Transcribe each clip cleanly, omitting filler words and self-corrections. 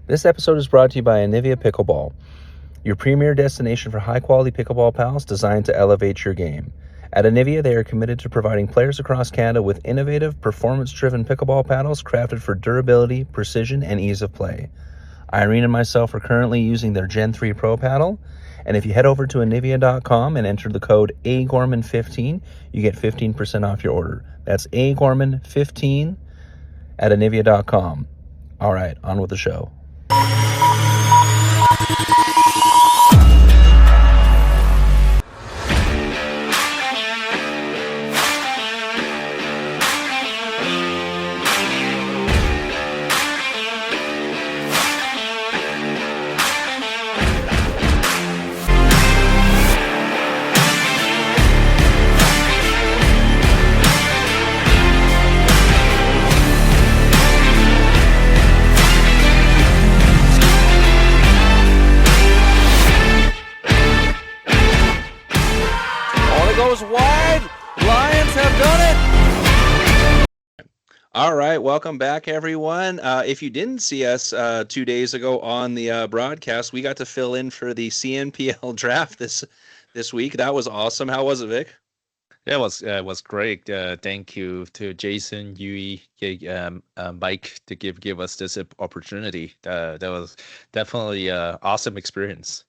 This episode is brought to you by Anivia Pickleball, your premier destination for high-quality pickleball paddles designed to elevate your game. At Anivia, they are committed to providing players across Canada with innovative, performance-driven pickleball paddles crafted for durability, precision, and ease of play. Irene and myself are currently using their Gen 3 Pro paddle, and if you head over to Anivia.com and enter the code AGorman15, you get 15% off your order. That's AGorman15 at Anivia.com. All right, on with the show. All right, welcome back, everyone. If you didn't see us 2 days ago on the broadcast, we got to fill in for the CNPL draft this week. That was awesome. How was it, Vic? Yeah, it was great. Thank you to Jason, Yui, Mike to give us this opportunity. That was definitely an awesome experience.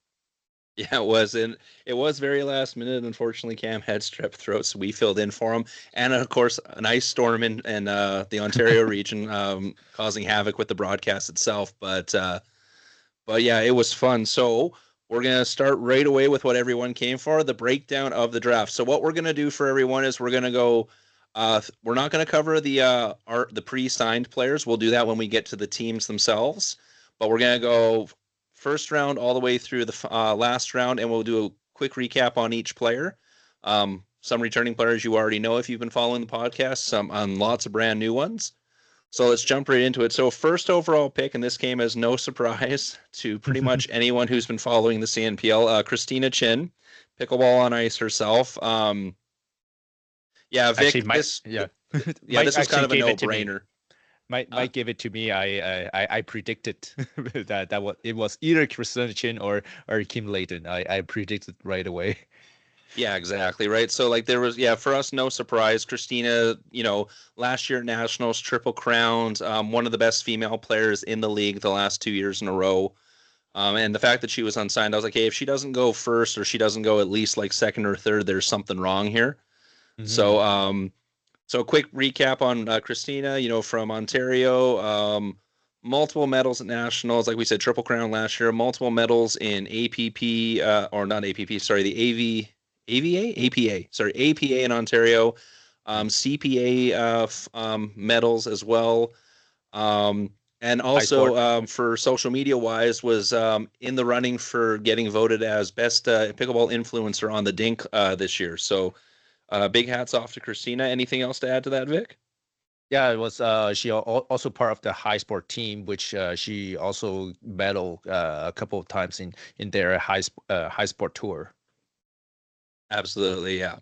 Yeah, it was, and it was very last minute. Unfortunately, Cam had strep throat, so we filled in for him. And of course, an ice storm in the Ontario region, causing havoc with the broadcast itself. But yeah, it was fun. So we're gonna start right away with what everyone came for: the breakdown of the draft. So what we're gonna do for everyone is we're gonna go. We're not gonna cover the pre-signed players. We'll do that when we get to the teams themselves. But we're gonna go first round all the way through the last round, and we'll do a quick recap on each player. Some returning players you already know if you've been following the podcast, some on lots of brand new ones. So let's jump right into it. So first overall pick, and this came as no surprise to pretty much anyone who's been following the CNPL, Christina Chin, pickleball on ice herself. Yeah, Vic, actually, this was kind of a no-brainer. Might give it to me. I predicted that it was either Christina Chin or Kim Layton. I predicted right away. Yeah, exactly. Right. So like there was, for us, no surprise. Christina, last year at Nationals, Triple Crowns, one of the best female players in the league the last 2 years in a row. And the fact that she was unsigned, I was like, hey, if she doesn't go first or she doesn't go at least like second or third, there's something wrong here. Mm-hmm. So a quick recap on Christina, from Ontario, multiple medals at Nationals. Like we said, Triple Crown last year, multiple medals in APP, or not APP, sorry, the APA in Ontario, CPA medals as well. And also for social media wise was in the running for getting voted as best pickleball influencer on the Dink this year. So big hats off to Christina. Anything else to add to that, Vic? Yeah, it was. She also part of the high sport team, which she also medaled a couple of times in their high sport tour. Absolutely, yeah.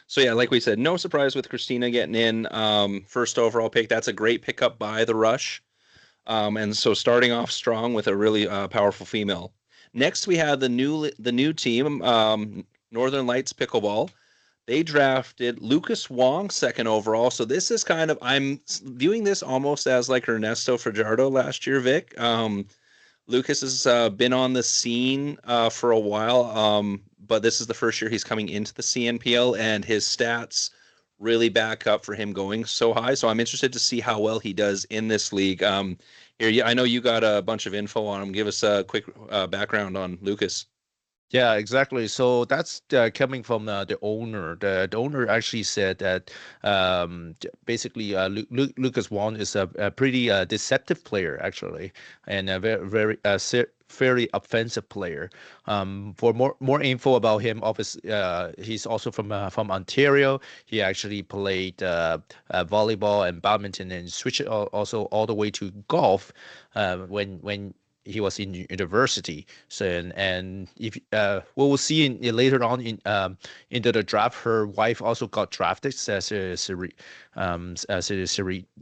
So yeah, like we said, no surprise with Christina getting in first overall pick. That's a great pickup by the Rush, and so starting off strong with a really powerful female. Next, we have the new team, Northern Lights Pickleball. They drafted Lucas Wong second overall. So this is I'm viewing this almost as like Ernesto Fajardo last year, Vic. Lucas has been on the scene for a while, but this is the first year he's coming into the CNPL, and his stats really back up for him going so high. So I'm interested to see how well he does in this league. Here, I know you got a bunch of info on him. Give us a quick background on Lucas. Yeah, exactly. So that's coming from the owner. The owner actually said that basically Lucas Wong is a pretty deceptive player, actually, and a very fairly offensive player. For more info about him, obviously, he's also from Ontario. He actually played volleyball and badminton and switched also all the way to golf when he was in university. So and if we will see later on in into the draft, her wife also got drafted as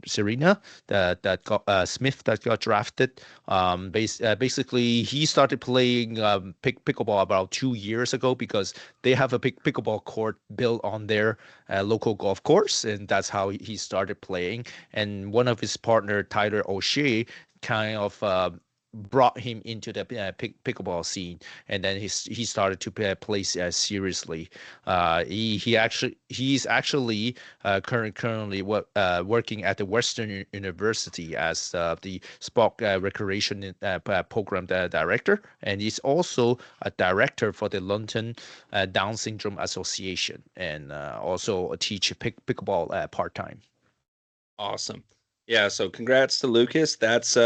Serena that got Smith that got drafted. Basically, he started playing pickleball about 2 years ago because they have a pickleball court built on their local golf course, and that's how he started playing. And one of his partner, Tyler O'Shea, kind of brought him into the pickleball scene, and then he started to play seriously. He's actually currently working at the Western University as the sport recreation program director, and he's also a director for the London Down Syndrome Association, and also teach pickleball part time. Awesome. Yeah, so congrats to Lucas. That's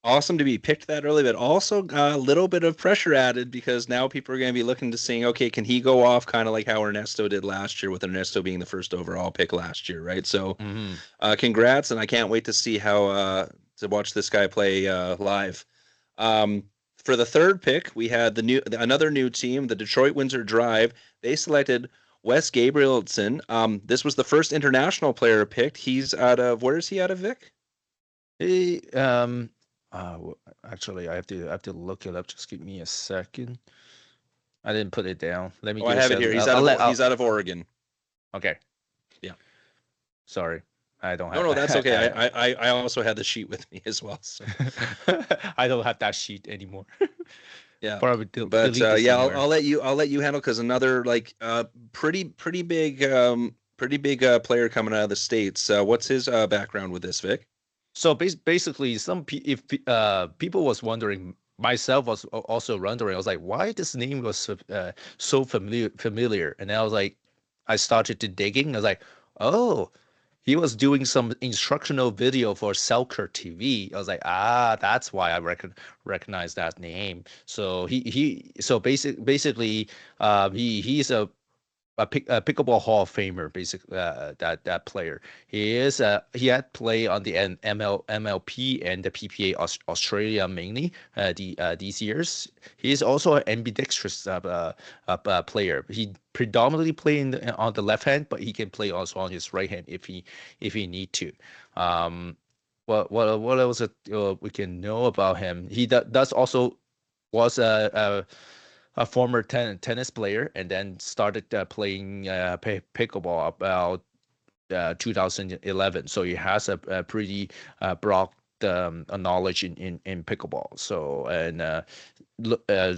awesome to be picked that early, but also a little bit of pressure added because now people are going to be looking to seeing, okay, can he go off kind of like how Ernesto did last year, with Ernesto being the first overall pick last year, right? So congrats, and I can't wait to see how to watch this guy play live. For the third pick, we had another new team, the Detroit Windsor Drive. They selected Wes Gabrielsen. This was the first international player picked. He's out of, where is he out of, Vic? He actually, I have to look it up. Just give me a second. I didn't put it down. Let me. I have it here. He's out of Oregon. Okay. Yeah. Sorry, I don't have. No, that's okay. I also had the sheet with me as well. So. I don't have that sheet anymore. Yeah. But yeah, I'll let you handle, because another like pretty big player coming out of the States. What's his background with this, Vic? So basically, if people was wondering, myself was also wondering, I was like, why this name was so familiar? And I was like, I started to digging. I was like, oh, he was doing some instructional video for Selker TV. I was like, that's why I recognize that name. So basically, he's a pickleball Hall of Famer, basically that player. He had played on the MLP and the PPA Australia mainly these years. He is also an ambidextrous player. He predominantly play on the left hand, but he can play also on his right hand if he need to. What else we can know about him? He does also was a former tennis player, and then started playing pickleball about 2011. So he has a pretty broad knowledge in pickleball. So, and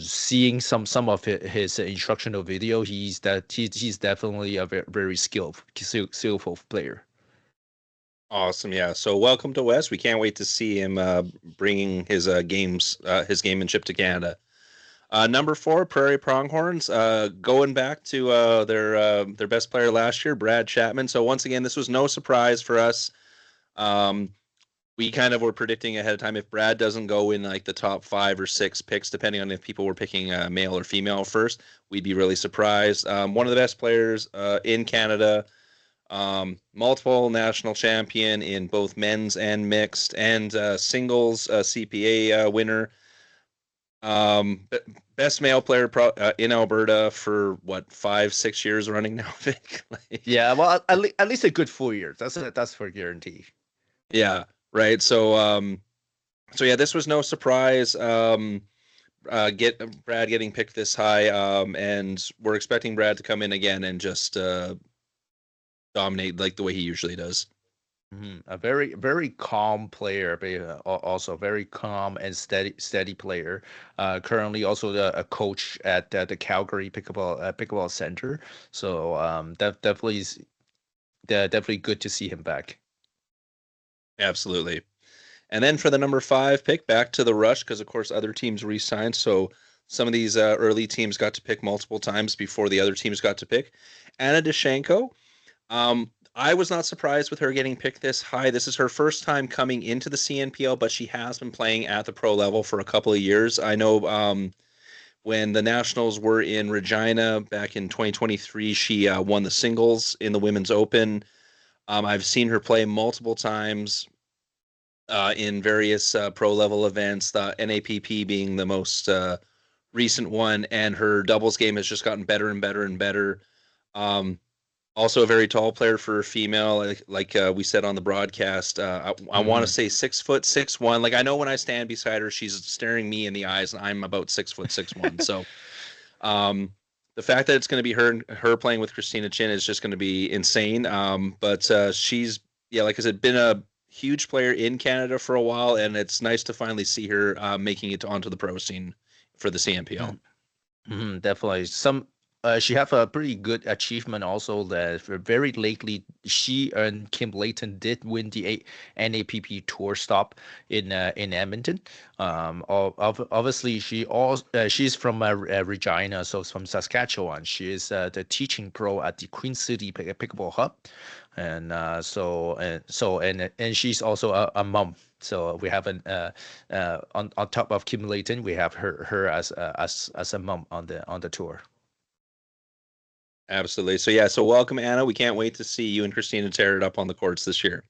seeing some of his instructional video, he's definitely a very skillful player. Awesome, yeah. So welcome to Wes. We can't wait to see him bringing his gamemanship to Canada. Number 4, Prairie Pronghorns, going back to their best player last year, Brad Chapman. So once again, this was no surprise for us. We kind of were predicting ahead of time, if Brad doesn't go in like the top 5 or 6 picks, depending on if people were picking male or female first, we'd be really surprised. One of the best players in Canada, multiple national champion in both men's and mixed, and singles CPA winner. Best male player in Alberta for what, 5-6 years running now, Vic? Yeah, well, at least a good 4 years. That's for guarantee. Yeah, right. So yeah, this was no surprise. Brad getting picked this high, and we're expecting Brad to come in again and just dominate like the way he usually does. A very, very calm player, but also very calm and steady player. Currently also a coach at the Calgary Pickleball Center. So definitely good to see him back. Absolutely. And then for the number 5 pick, back to the Rush, because of course other teams re-signed. So some of these early teams got to pick multiple times before the other teams got to pick. Anna Dyachenko. I was not surprised with her getting picked this high. This is her first time coming into the CNPL, but she has been playing at the pro level for a couple of years. I know when the Nationals were in Regina back in 2023, she won the singles in the Women's Open. I've seen her play multiple times. in various pro level events, the NAPP being the most recent one, and her doubles game has just gotten better and better and better. Um, Also a very tall player for a female, like we said on the broadcast. I want to say 6 foot 6'1". Like I know when I stand beside her, she's staring me in the eyes, and I'm about 6 foot 6'1". So the fact that it's going to be her playing with Christina Chin is just going to be insane. But she's, yeah, like I said, been a huge player in Canada for a while, and it's nice to finally see her making it onto the pro scene for the CNPL. Definitely. She have a pretty good achievement also that very lately she and Kim Layton did win the NAPP tour stop in Edmonton. Obviously she's from Regina, so from Saskatchewan. She is the teaching pro at the Queen City Pickleball Hub, and she's also a mom. So we have on top of Kim Layton, we have her as a mom on the tour. Absolutely. So yeah, so welcome, Anna. We can't wait to see you and Christina tear it up on the courts this year.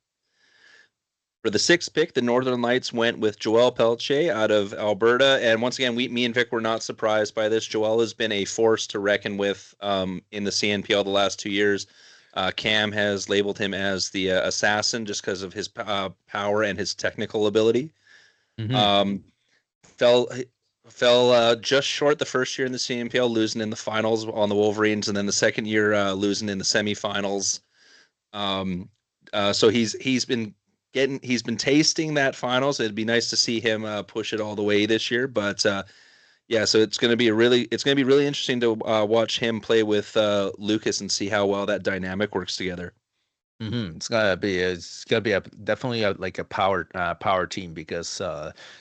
For the sixth pick, the Northern Lights went with Joelle Pelletier out of Alberta. And once again, me and Vic were not surprised by this. Joelle has been a force to reckon with in the CNPL the last 2 years. Cam has labeled him as the assassin just because of his power and his technical ability. Fell just short the first year in the CNPL, losing in the finals on the Wolverines, and then the second year losing in the semifinals. So he's been tasting that finals. It'd be nice to see him push it all the way this year. But yeah, so it's going to be really interesting to watch him play with Lucas and see how well that dynamic works together. It's gonna be definitely like a power team because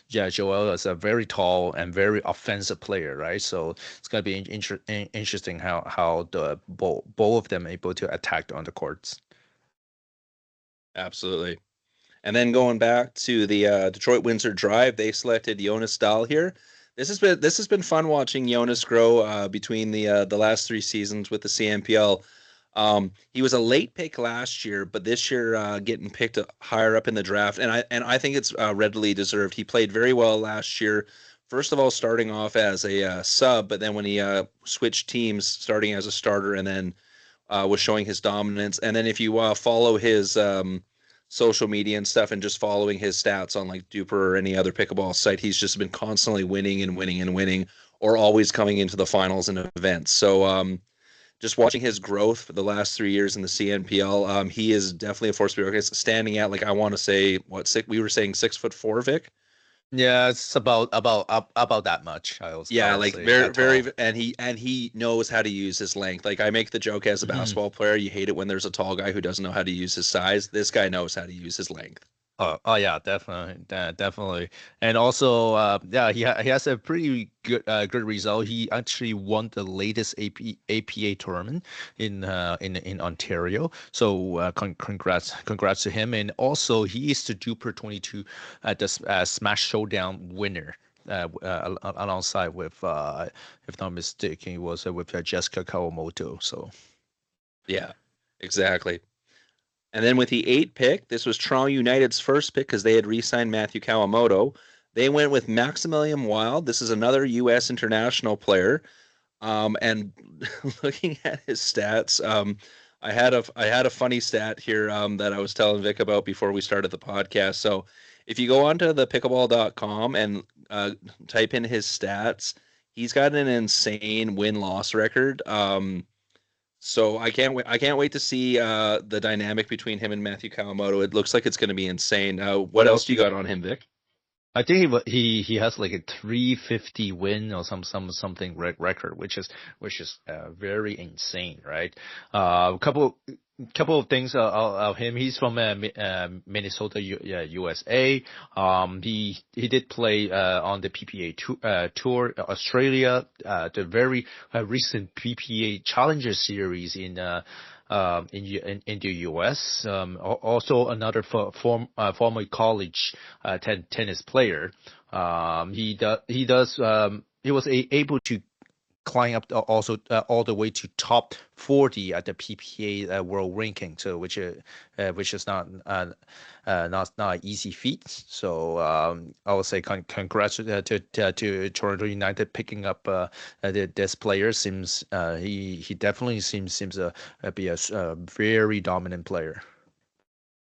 Joel is a very tall and very offensive player, right? So it's gonna be interesting how the both of them able to attack on the courts. Absolutely. And then going back to the Detroit Windsor Drive, they selected Jonas Dahl here. This has been fun watching Jonas grow between the last 3 seasons with the CNPL. He was a late pick last year, but this year getting picked higher up in the draft, and I think it's readily deserved. He played very well last year. First of all, starting off as a sub, but then when he switched teams, starting as a starter, and then was showing his dominance. And then if you follow his social media and stuff, and just following his stats on like Duper or any other pickleball site, he's just been constantly winning and winning and winning, or always coming into the finals and events. So just watching his growth for the last 3 years in the CNPL, he is definitely a force to be reckoned with. Standing at, like, I want to say we were saying 6'4", Vic. Yeah, it's about that much. Yeah, like very, and he knows how to use his length. Like I make the joke as a basketball player, you hate it when there's a tall guy who doesn't know how to use his size. This guy knows how to use his length. Oh yeah, definitely, and also yeah, he has a pretty good result. He actually won the latest APA tournament in Ontario. So congrats to him, and also he is the Duper 22 at the Smash Showdown winner. Alongside with, if not mistaken, he was with Jessica Kawamoto. So yeah, exactly. And then with the 8th pick, this was Toronto United's first pick because they had re-signed Matthew Kawamoto. They went with Maximilian Wild. This is another U.S. international player. And looking at his stats, I had a funny stat here that I was telling Vic about before we started the podcast. So if you go onto the pickleball.com and type in his stats, he's got an insane win-loss record. So I can't wait to see the dynamic between him and Matthew Kawamoto. It looks like it's going to be insane. What else do you got on him, Vic? I think he has like a 350 win or something record, which is very insane, right? Couple of things of him. He's from Minnesota, USA. He did play on the PPA tour, Australia, the very recent PPA Challenger Series in the U.S. Also another former college tennis player. He was able to climb up also all the way to top 40 at the PPA world ranking. So which is not an easy feat. So I would say congrats to Toronto United picking up this player. Seems he definitely seems to be a very dominant player.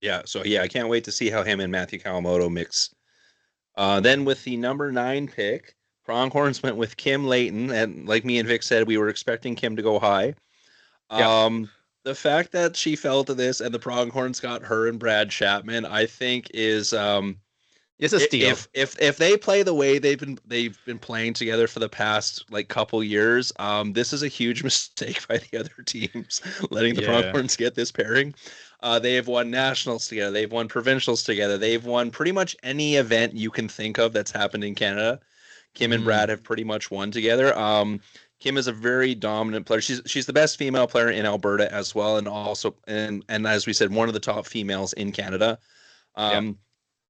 Yeah, so yeah, I can't wait to see how him and Matthew Kawamoto mix. Then with the number 9 pick, Pronghorns went with Kim Layton, and like me and Vic said, we were expecting Kim to go high. The fact that she fell to this and the Pronghorns got her and Brad Chapman, I think is it's a steal. If they play the way they've been playing together for the past like couple years, this is a huge mistake by the other teams letting the Pronghorns get this pairing. They have won nationals together. They've won provincials together. They've won pretty much any event you can think of that's happened in Canada. Kim and Brad have pretty much won together. Kim is a very dominant player. She's the best female player in Alberta as well, and also and as we said, one of the top females in Canada.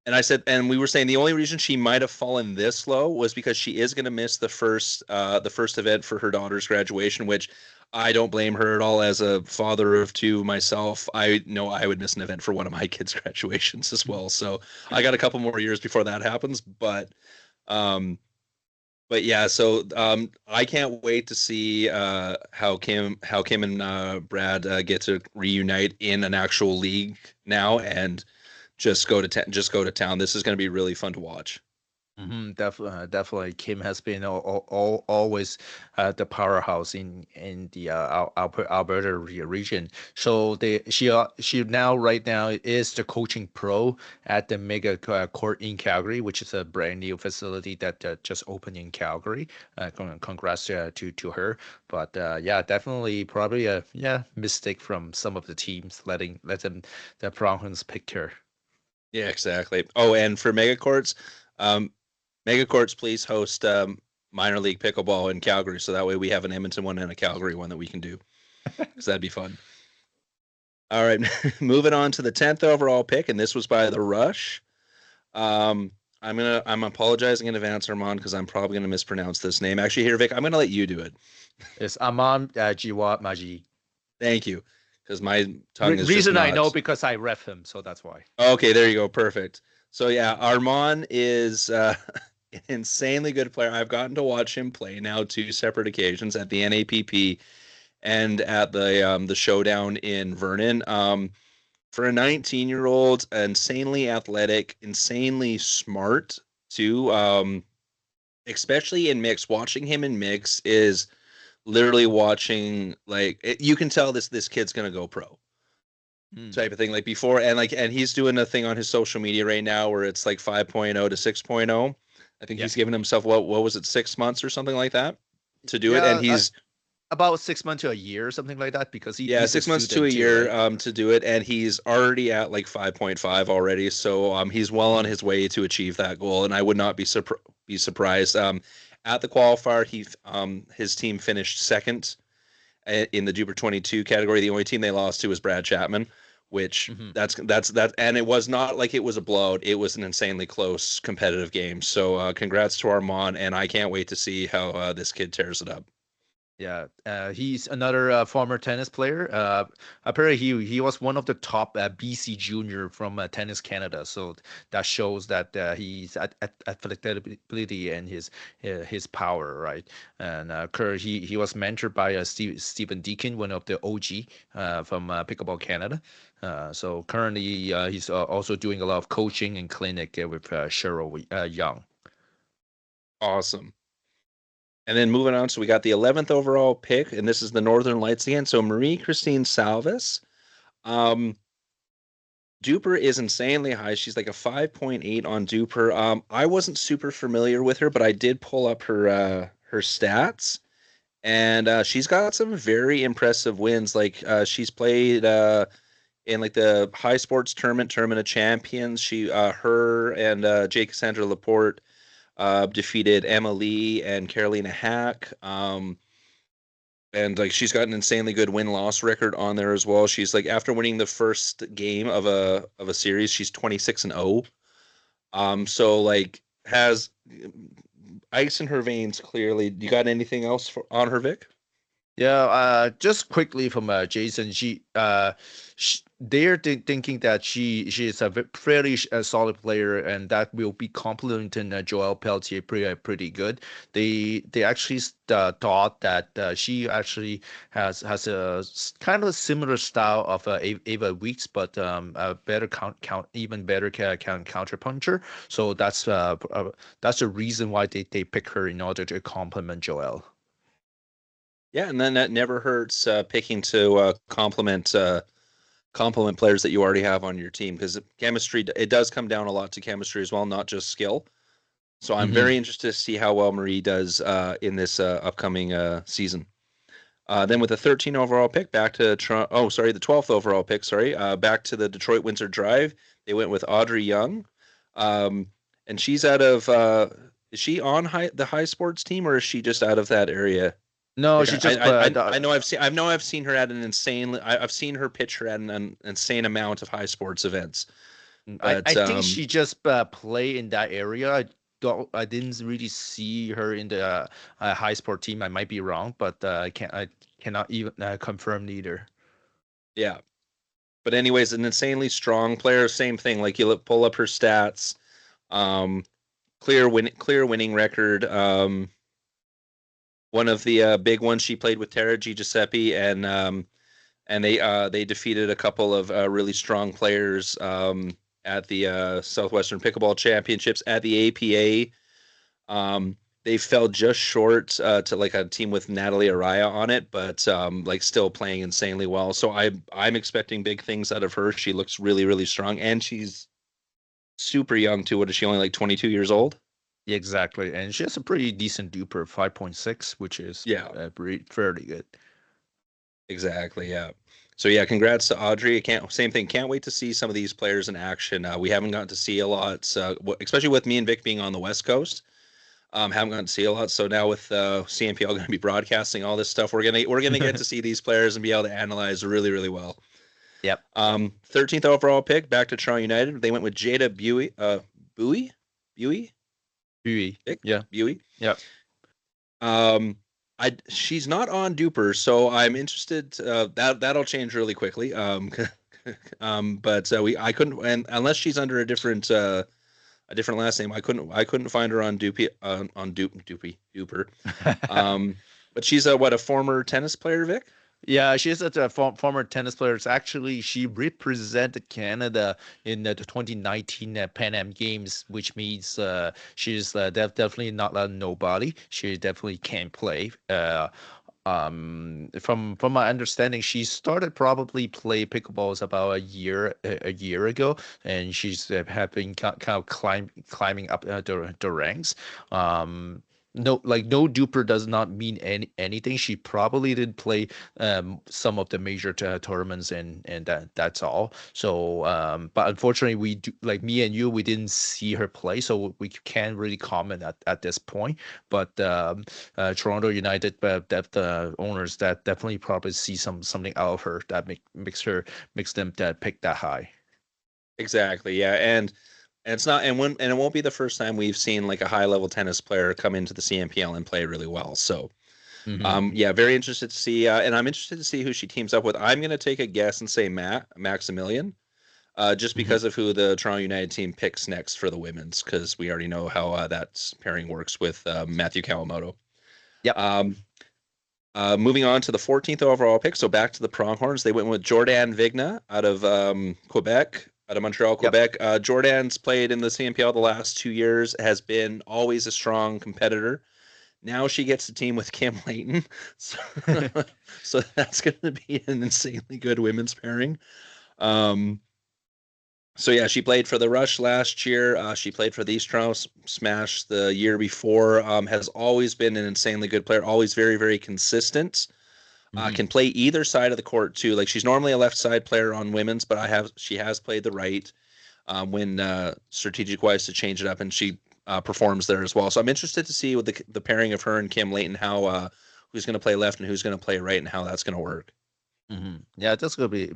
And I said, and we were saying the only reason she might have fallen this low was because she is going to miss the first event for her daughter's graduation, which I don't blame her at all. As a father of 2 myself, I know I would miss an event for one of my kids' graduations as well. So I got a couple more years before that happens, but yeah, so I can't wait to see how Kim and Brad get to reunite in an actual league now and just go to town. This is going to be really fun to watch. Definitely, Kim has been always the powerhouse in the Alberta region. So she right now is the coaching pro at the Mega Court in Calgary, which is a brand new facility that just opened in Calgary. Congrats to her. But yeah, definitely probably a mistake from some of the teams let them the Pronghorns pick her. Yeah, exactly. Oh, and for Mega Courts, please host minor league pickleball in Calgary, so that way we have an Edmonton one and a Calgary one that we can do, because that'd be fun. All right, moving on to the 10th overall pick, and this was by the Rush. I'm apologizing in advance, Armaan, because I'm probably gonna mispronounce this name. Actually, here, Vic, I'm gonna let you do it. It's Armaan jiwa Mawji. Thank you. Because my tongue is reason just I know because I ref him, so that's why. Okay, there you go. Perfect. So yeah, Armaan is an insanely good player. I've gotten to watch him play now 2 separate occasions at the NAPP and at the showdown in Vernon. For a 19-year-old, insanely athletic, insanely smart too. Especially in mix. Watching him in mix is literally watching, like, you can tell this kid's gonna go pro type of thing, like before, and he's doing a thing on his social media right now where it's like 5.0 to 6.0. I think he's given himself what was it, 6 months or something like that to do it, and he's about 6 months to a year or something like that, because he's 6 months to a year to do it, and he's already at like 5.5 already, so he's well on his way to achieve that goal, and I would not be surprised. At the qualifier, his team finished second in the Duper 22 category. The only team they lost to was Brad Chapman, which that's and it was not like it was a blowout. It was an insanely close competitive game. So congrats to Armaan, and I can't wait to see how this kid tears it up. Yeah, he's another former tennis player. Apparently, he was one of the top BC junior from Tennis Canada. So that shows that he's athletic ability and his power, right? And he was mentored by Stephen Deacon, one of the OG from Pickleball Canada. So currently, he's also doing a lot of coaching and clinic with Cheryl Yeung. Awesome. And then moving on, so we got the 11th overall pick, and this is the Northern Lights again. So Marie-Christine Salvis. Duper is insanely high. She's like a 5.8 on Duper. I wasn't super familiar with her, but I did pull up her stats, and she's got some very impressive wins. Like she's played in like the High Sports Tournament of Champions. Her and Jake Cassandra Laporte defeated Emma Lee and Carolina Hack. And like she's got an insanely good win-loss record on there as well. She's like, after winning the first game of a series, she's 26-0. So like has ice in her veins. Clearly, you got anything else on her, Vic? Yeah, just quickly from Jason, they're thinking that she is a fairly solid player, and that will be complementing Joelle Pelletier pretty good. They actually thought that she actually has a kind of a similar style of Ava Weeks, but a better even better counter puncher. So that's the reason why they pick her in order to complement Joelle. Yeah, and then that never hurts picking to complement players that you already have on your team, because chemistry, it does come down a lot to chemistry as well, not just skill. So I'm very interested to see how well Marie does in this upcoming season. Then with the 13 overall pick, back to Toronto. Oh, sorry, the 12th overall pick. Sorry, back to the Detroit Windsor Drive. They went with Audrey Yeung, and she's out of. Is she on the high sports team, or is she just out of that area? No, Like she just. I know I've seen her at an insane. I've seen her pitch her at an insane amount of high sports events. But I think she just play in that area. I didn't really see her in the high sport team. I might be wrong, but I cannot even confirm neither. yeah. But anyways, an insanely strong player. Same thing. Like you pull up her stats. Clear winning record. One of the big ones she played with DiGiuseppe, and they defeated a couple of really strong players at the Southwestern Pickleball Championships at the APA. They fell just short to like a team with Natalie Araya on it, but like still playing insanely well. So I'm expecting big things out of her. She looks really, really strong, and she's super young too. What is she, only like 22 years old? Yeah, exactly, and she has a pretty decent duper 5.6, which is fairly good. Exactly, yeah. So yeah, congrats to Audrey. Same thing. Can't wait to see some of these players in action. We haven't gotten to see a lot, especially with me and Vic being on the West Coast. Haven't gotten to see a lot. So now with CNPL going to be broadcasting all this stuff, we're gonna get to see these players and be able to analyze really, really well. Yep. 13th overall pick, back to Toronto United. They went with Jada Buey. Yeah. Buey. Yep. She's not on Duper, so I'm interested. That'll change really quickly. But I couldn't, and unless she's under a different last name, I couldn't find her on Duper. But she's a former tennis player, Vic? Yeah, she's a former tennis player. Actually, she represented Canada in the 2019 Pan Am Games, which means she's definitely not a nobody. She definitely can play. From my understanding, she started probably play pickleballs about a year ago, and she's have been kind of climbing up the ranks. No duper does not mean anything. She probably did play some of the major tournaments, and that's all. So but unfortunately, we do, like me and you, we didn't see her play, so we can't really comment at this point. But Toronto United, the owners that definitely probably see something out of her that makes them pick that high. Exactly, yeah, and it's not, and it won't be the first time we've seen like a high level tennis player come into the CNPL and play really well. So, yeah, very interested to see, and I'm interested to see who she teams up with. I'm gonna take a guess and say Maximilian, just because of who the Toronto United team picks next for the women's, because we already know how that pairing works with Matthew Kawamoto. Yep. Moving on to the 14th overall pick, so back to the Pronghorns. They went with Jordann Vigna out of Quebec. Out of Montreal, Quebec. Yep. Jordann's played in the CNPL the last 2 years, has been always a strong competitor. Now she gets to team with Kim Layton. So, so that's going to be an insanely good women's pairing. So yeah, she played for the Rush last year. She played for the East Toronto Smash the year before. Has always been an insanely good player, always very, very consistent. Can play either side of the court too. Like she's normally a left side player on women's, but she has played the right when strategic wise to change it up, and she performs there as well. So I'm interested to see with the pairing of her and Kim Layton, how who's going to play left and who's going to play right, and how that's going to work. Yeah, that's gonna be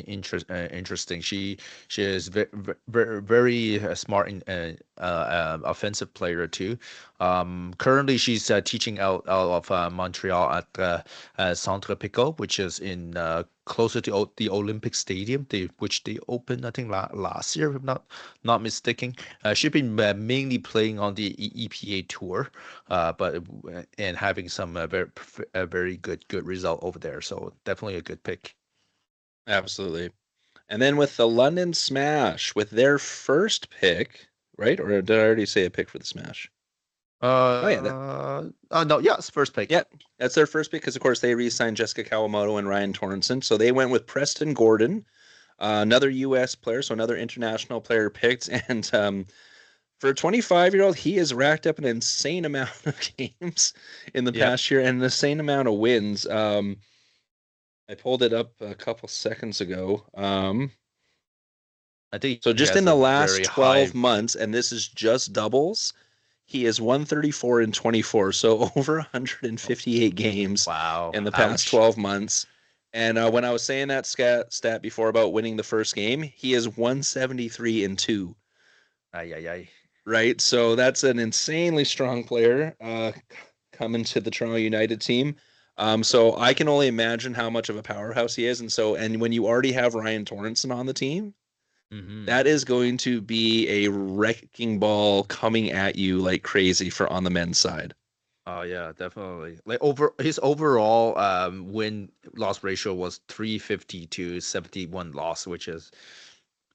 interesting. She is very smart and offensive player too. Currently she's teaching out of Montreal at Centre Pico, which is in closer to the Olympic Stadium, which they opened I think last year, if I'm not mistaken. She's been mainly playing on the EPA tour, but and having some very good result over there. So definitely a good pick. Absolutely. And then with the London Smash, with their first pick, right? Or did I already say a pick for the Smash? Oh yeah, No, yes, first pick. yeah, that's their first pick because of course they re-signed Jessica Kawamoto and Ryan Torrenson. So they went with Preston Gordon, another U.S. player, so another international player picked. And for a 25-year-old, he has racked up an insane amount of games in the Yep. past year and an insane amount of wins. I pulled it up a couple seconds ago. I think So he just in has the a last very high. 12 months, and this is just doubles, he is 134 and 24, so over 158 games Wow. in the past Ouch. 12 months. And when I was saying that stat before about winning the first game, he is 173 and 2, Ay, ay, ay. right? So that's an insanely strong player coming to the Toronto United team. So I can only imagine how much of a powerhouse he is. And when you already have Ryan Torrenson on the team, Mm-hmm. that is going to be a wrecking ball coming at you like crazy for on the men's side. Oh yeah, definitely. Like his overall win loss ratio was 350 to 71 loss, which is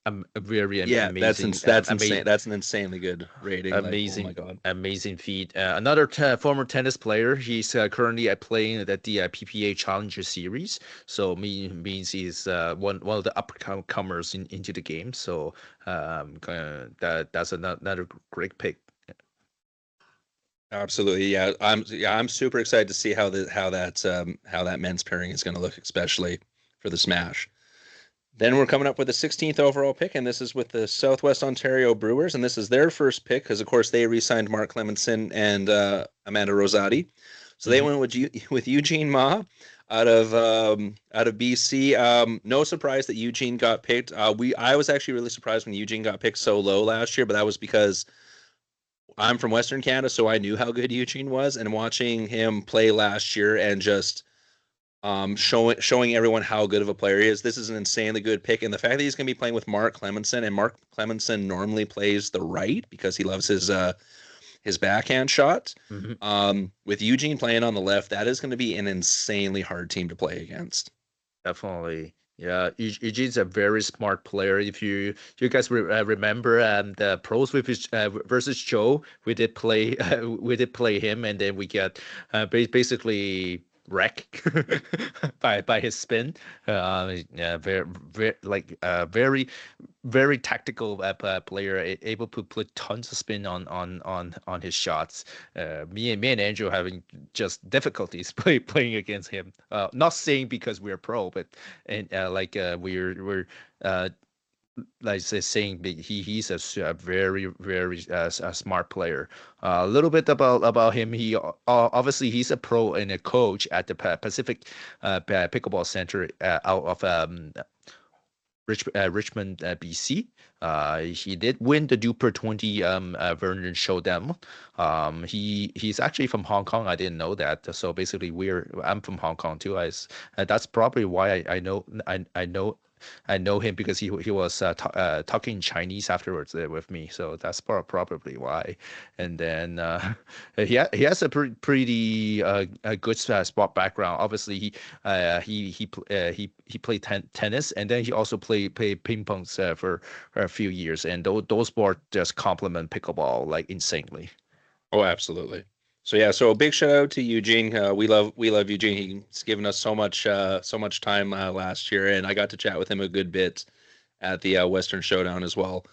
a very Yeah, amazing, that's insane. That's an insanely good rating. Like, oh my amazing, god. amazing feat. Another former tennis player. He's currently playing at the PPA Challenger Series. So means he's one of the upcomers into the game. So that's another great pick. Absolutely. I'm super excited to see how that men's pairing is going to look, especially for the Smash. Then we're coming up with the 16th overall pick, and this is with the Southwest Ontario Brewers, and this is their first pick because, of course, they re-signed Mark Clemenson and Amanda Rosati. So they Mm-hmm. went with Eugene Ma out of BC. No surprise that Eugene got picked. I was actually really surprised when Eugene got picked so low last year, but that was because I'm from Western Canada, so I knew how good Eugene was, and watching him play last year and just showing everyone how good of a player he is. This is an insanely good pick, and the fact that he's going to be playing with Mark Clemenson, and Mark Clemenson normally plays the right because he loves his backhand shot. Mm-hmm. With Eugene playing on the left, that is going to be an insanely hard team to play against. Definitely. Yeah, Eugene's a very smart player. If you guys remember the pros with versus Joe, we did play him, and then we get basically wreck by his spin. Yeah, very like very tactical player, able to put tons of spin on his shots. Me and Andrew having just difficulties playing against him. Not saying because we're pro, but and we're like saying he's a very a smart player. A little bit about him. He obviously he's a pro and a coach at the Pacific Pickleball Center out of Richmond, BC. He did win the Duper 20 Vernon Showdown. He's actually from Hong Kong. I didn't know that. So basically, I'm from Hong Kong too. That's probably why I know him because he was talking Chinese afterwards with me. So that's probably why. And then he has a pretty a good sport background. Obviously, he played tennis, and then he also played ping pong for a few years, and those sports just complement pickleball like insanely. Oh, absolutely. So yeah, so a big shout out to Eugene. We love Eugene. He's given us so much time last year, and I got to chat with him a good bit at the Western Showdown as well.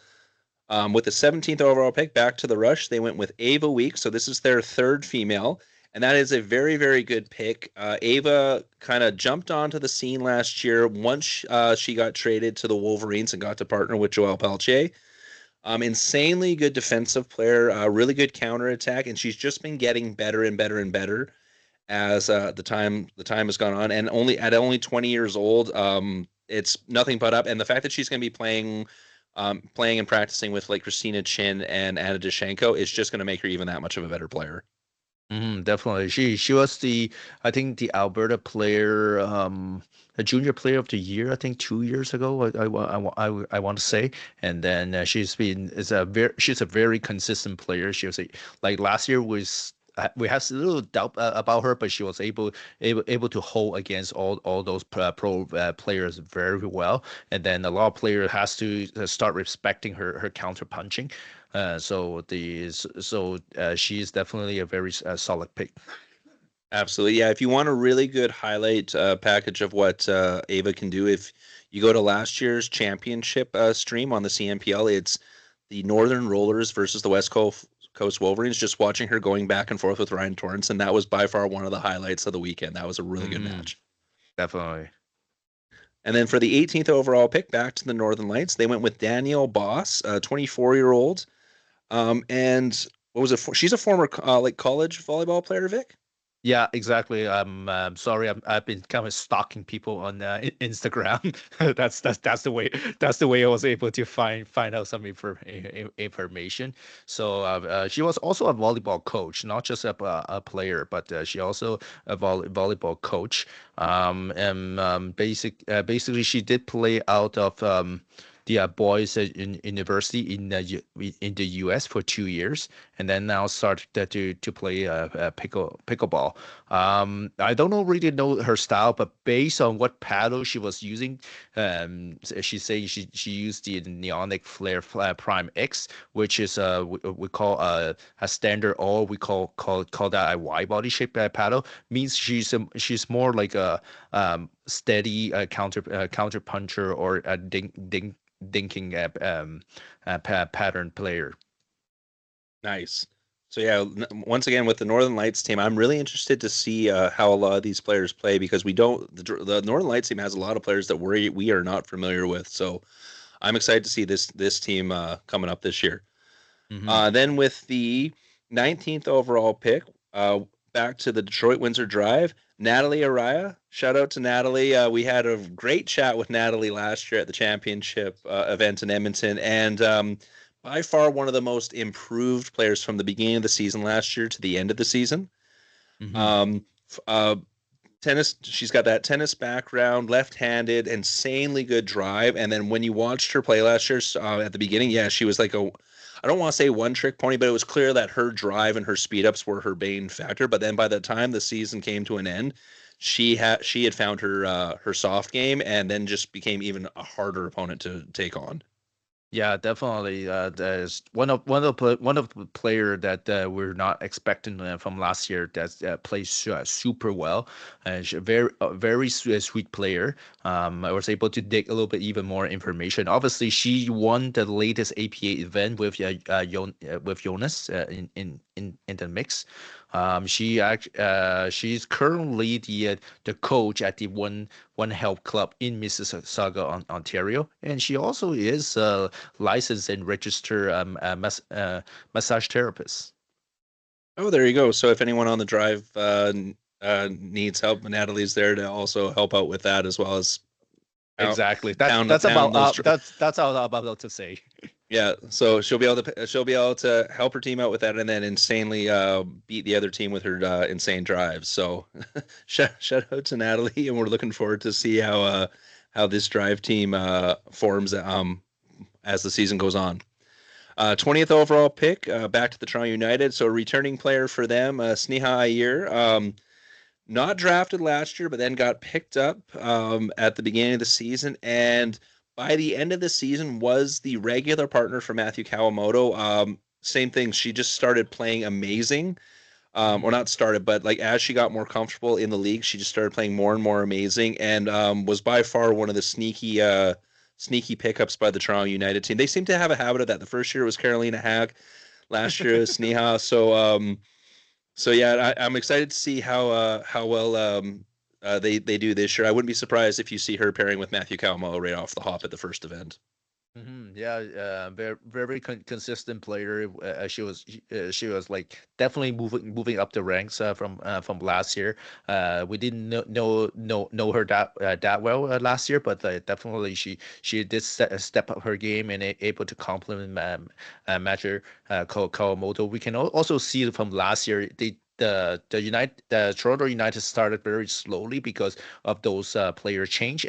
With the 17th overall pick, back to the Rush, they went with Ava Week. So this is their third female, and that is a very, very good pick. Ava kind of jumped onto the scene last year once she got traded to the Wolverines and got to partner with Joelle Pelletier. Insanely good defensive player, really good counterattack, and she's just been getting better and better and better as the time has gone on, and only 20 years old, it's nothing but up. And the fact that she's going to be playing and practicing with like Christina Chin and Anna Dyachenko is just going to make her even that much of a better player. Definitely. She was I think the Alberta player, a junior player of the year, I think 2 years ago. I want to say, and then she's a very consistent player. She was like last year was. We have a little doubt about her, but she was able to hold against all those pro players very well. And then a lot of players has to start respecting her counter punching. She is definitely a very solid pick. Absolutely. Yeah. If you want a really good highlight package of what Ava can do, if you go to last year's championship stream on the CMPL, it's the Northern Rollers versus the West Coast Wolverines. Just watching her going back and forth with Ryan Torrance, and that was by far one of the highlights of the weekend. That was a really good match. Definitely. And then for the 18th overall pick, back to the Northern Lights, they went with Danielle Boss, a 24-year-old. And what was it? She's a former like college volleyball player, Vic. Yeah, exactly. I'm sorry. I've been kind of stalking people on Instagram. That's the way I was able to find out some information. So she was also a volleyball coach, not just a player, but she also a volleyball coach. Basically, she did play out of the boys in university in the U.S. for 2 years, and then now started to play pickleball. I don't really know her style, but based on what paddle she was using, she's saying she used the Neonic Flare Prime X, which is we call a standard, or we call that a wide body shape paddle. Means she's more like a steady counter puncher or a dinking pattern player. Nice. So yeah, once again with the Northern Lights team, I'm really interested to see how a lot of these players play, because the Northern Lights team has a lot of players that we are not familiar with. So I'm excited to see this team coming up this year. Then with the 19th overall pick, back to the Detroit Windsor Drive, Natalie Araya. Shout out to Natalie. We had a great chat with Natalie last year at the championship event in Edmonton, and by far one of the most improved players from the beginning of the season last year to the end of the season. Um, tennis, she's got that tennis background, left-handed, insanely good drive. And then when you watched her play last year at the beginning, yeah, she was like I don't want to say one trick pony, but it was clear that her drive and her speed ups were her main factor. But then by the time the season came to an end, she had found her soft game, and then just became even a harder opponent to take on. Yeah, definitely. There's one of the player that we're not expecting from last year that plays super well. She's a very sweet player. I was able to dig a little bit even more information. Obviously, she won the latest APA event with with Jonas in the mix. She's currently the coach at the One Health Club in Mississauga, Ontario, and she also is licensed and registered massage therapist. Oh, there you go. So if anyone on the drive needs help, Natalie's there to also help out with that, as well as Exactly. pound That's pound about those. that's all I'm about to say. Yeah, so she'll be able to help her team out with that, and then insanely beat the other team with her insane drives. So shout out to Natalie, and we're looking forward to see how this drive team forms as the season goes on. 20th overall pick, back to the Toronto United. So a returning player for them, Sneha Ayer. Not drafted last year, but then got picked up at the beginning of the season, and by the end of the season was the regular partner for Matthew Kawamoto. Same thing. She just started playing amazing. Or not started, but like as she got more comfortable in the league, she just started playing more and more amazing, and was by far one of the sneaky pickups by the Toronto United team. They seem to have a habit of that. The first year it was Carolina Hack, last year it was Sneha. So yeah, I'm excited to see how well they do this year. I wouldn't be surprised if you see her pairing with Matthew Kawamoto right off the hop at the first event. Yeah, very consistent player. She was like definitely moving up the ranks from last year. We didn't know her that well last year, but definitely she did step up her game and able to complement Major Kawamoto. We can also see from last year the Toronto United started very slowly because of those player change,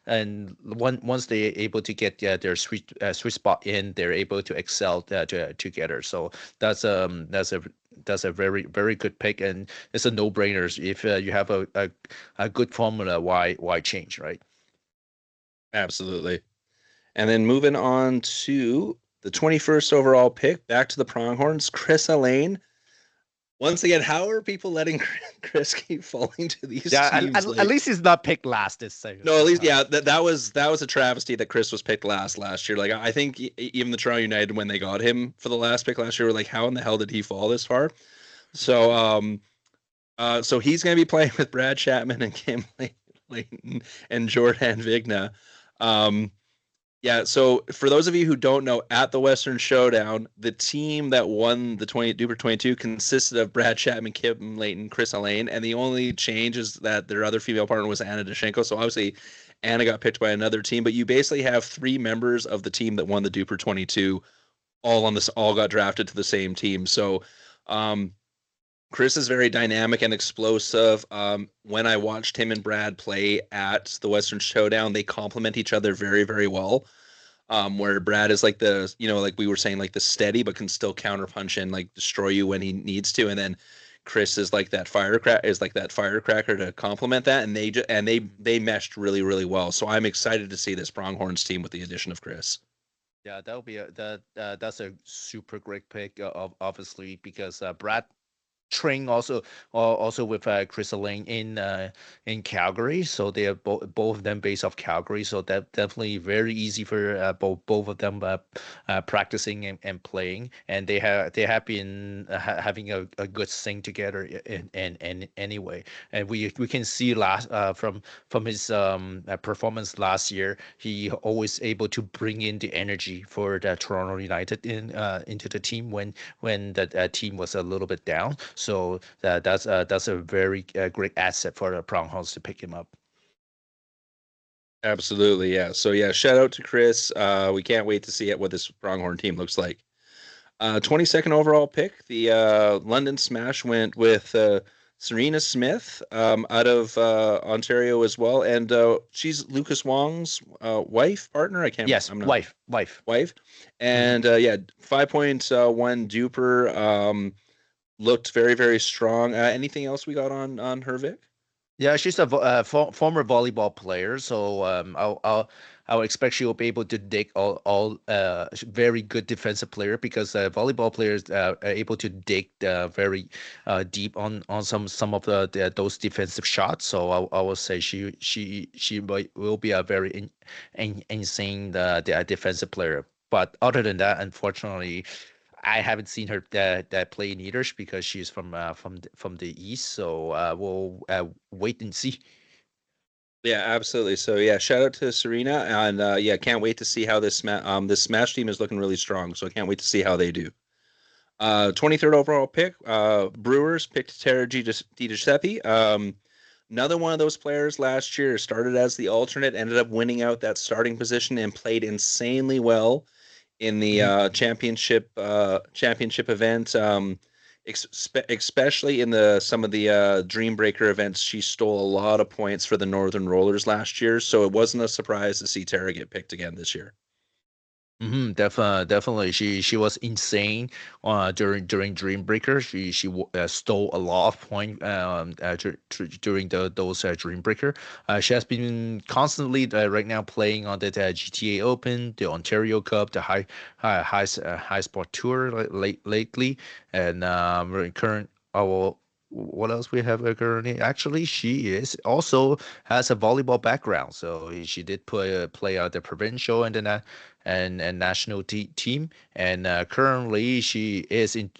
and once they're able to get their sweet spot in, they're able to excel together. So that's that's a very good pick, and it's a no brainer. If you have a good formula, why change, right? Absolutely. And then moving on to the 21st overall pick, back to the Pronghorns, Chris Alain. Once again, how are people letting Chris keep falling to these Yeah, teams? at Like, least he's not picked last no, at this least time. yeah, that was a travesty that Chris was picked last year. Like, I think even the Toronto United when they got him for the last pick last year were like, how in the hell did he fall this far? So so he's going to be playing with Brad Chapman and Kim Layton and Jordann Vigna. Um, yeah, so for those of you who don't know, at the Western Showdown, the team that won the 20 Duper 22 consisted of Brad Chapman, Kim Layton, Chris Alain, and the only change is that their other female partner was Anna Dyachenko. So obviously, Anna got picked by another team, but you basically have three members of the team that won the Duper 22 all got drafted to the same team. So um, Chris is very dynamic and explosive. When I watched him and Brad play at the Western Showdown, they complement each other very well. Where Brad is like the, like we were saying, like the steady, but can still counterpunch and like destroy you when he needs to. And then Chris is like that firecracker to complement that. And they meshed really well. So I'm excited to see this Pronghorns team with the addition of Chris. Yeah, that would be that's a super great pick, obviously, because Brad train also with Chris Alain in Calgary, so they are both of them based off Calgary, so that definitely very easy for both of them practicing and playing, and they have been having a good sing together in anyway, and we can see from his performance last year, he always able to bring in the energy for the Toronto United into the team when the team was a little bit down. So that's a very great asset for the Pronghorns to pick him up. Absolutely, yeah. So yeah, shout out to Chris. We can't wait to see what this Pronghorn team looks like. 22nd overall pick, the London Smash went with Serena Smith out of Ontario as well, and she's Lucas Wong's wife, partner. I can't. Yes, I'm not wife. wife, Hmm. and yeah, 5.1 duper. Looked very strong. Anything else we got on her, Vic? Yeah, she's a former volleyball player, so I'll expect she will be able to dig all very good defensive player because volleyball players are able to dig very deep on some of those defensive shots. So I will say will be a very insane defensive player. But other than that, unfortunately, I haven't seen her that play neither because she's from the east. So we'll wait and see. Yeah, absolutely. So yeah, shout out to Serena, and yeah, can't wait to see how this Smash team is looking really strong. So I can't wait to see how they do. 23rd overall pick, Brewers picked Tara DiGiuseppe. Another one of those players last year started as the alternate, ended up winning out that starting position and played insanely well in the Mhm. championship event. Especially in the some of the Dream Breaker events, she stole a lot of points for the Northern Rollers last year. So it wasn't a surprise to see Tara get picked again this year. Definitely. She was insane during Dreambreaker. She stole a lot of point during those Dreambreaker. She has been constantly right now playing on the GTA Open, the Ontario Cup, the high sport tour lately, and current. Our what else we have currently? Actually, she is also has a volleyball background, so she did play the provincial and and national team. And currently, she is in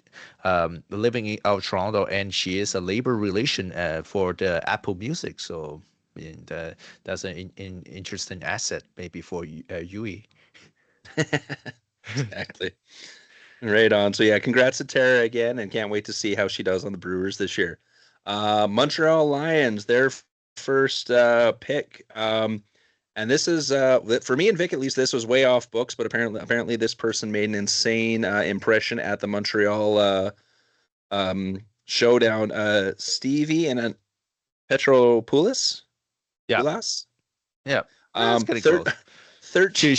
living in out Toronto, and she is a labor relation for the Apple Music. So, and, that's an interesting asset maybe for Yui. Exactly. Right on. So yeah, congrats to Tara again, and can't wait to see how she does on the Brewers this year. Montreal Lions, their first pick. And this is for me and Vic, at least this was way off books, but apparently this person made an insane impression at the Montreal showdown. Stevie and Petropoulers, Yeah, Pulas. yeah, that's getting Thir- close. 13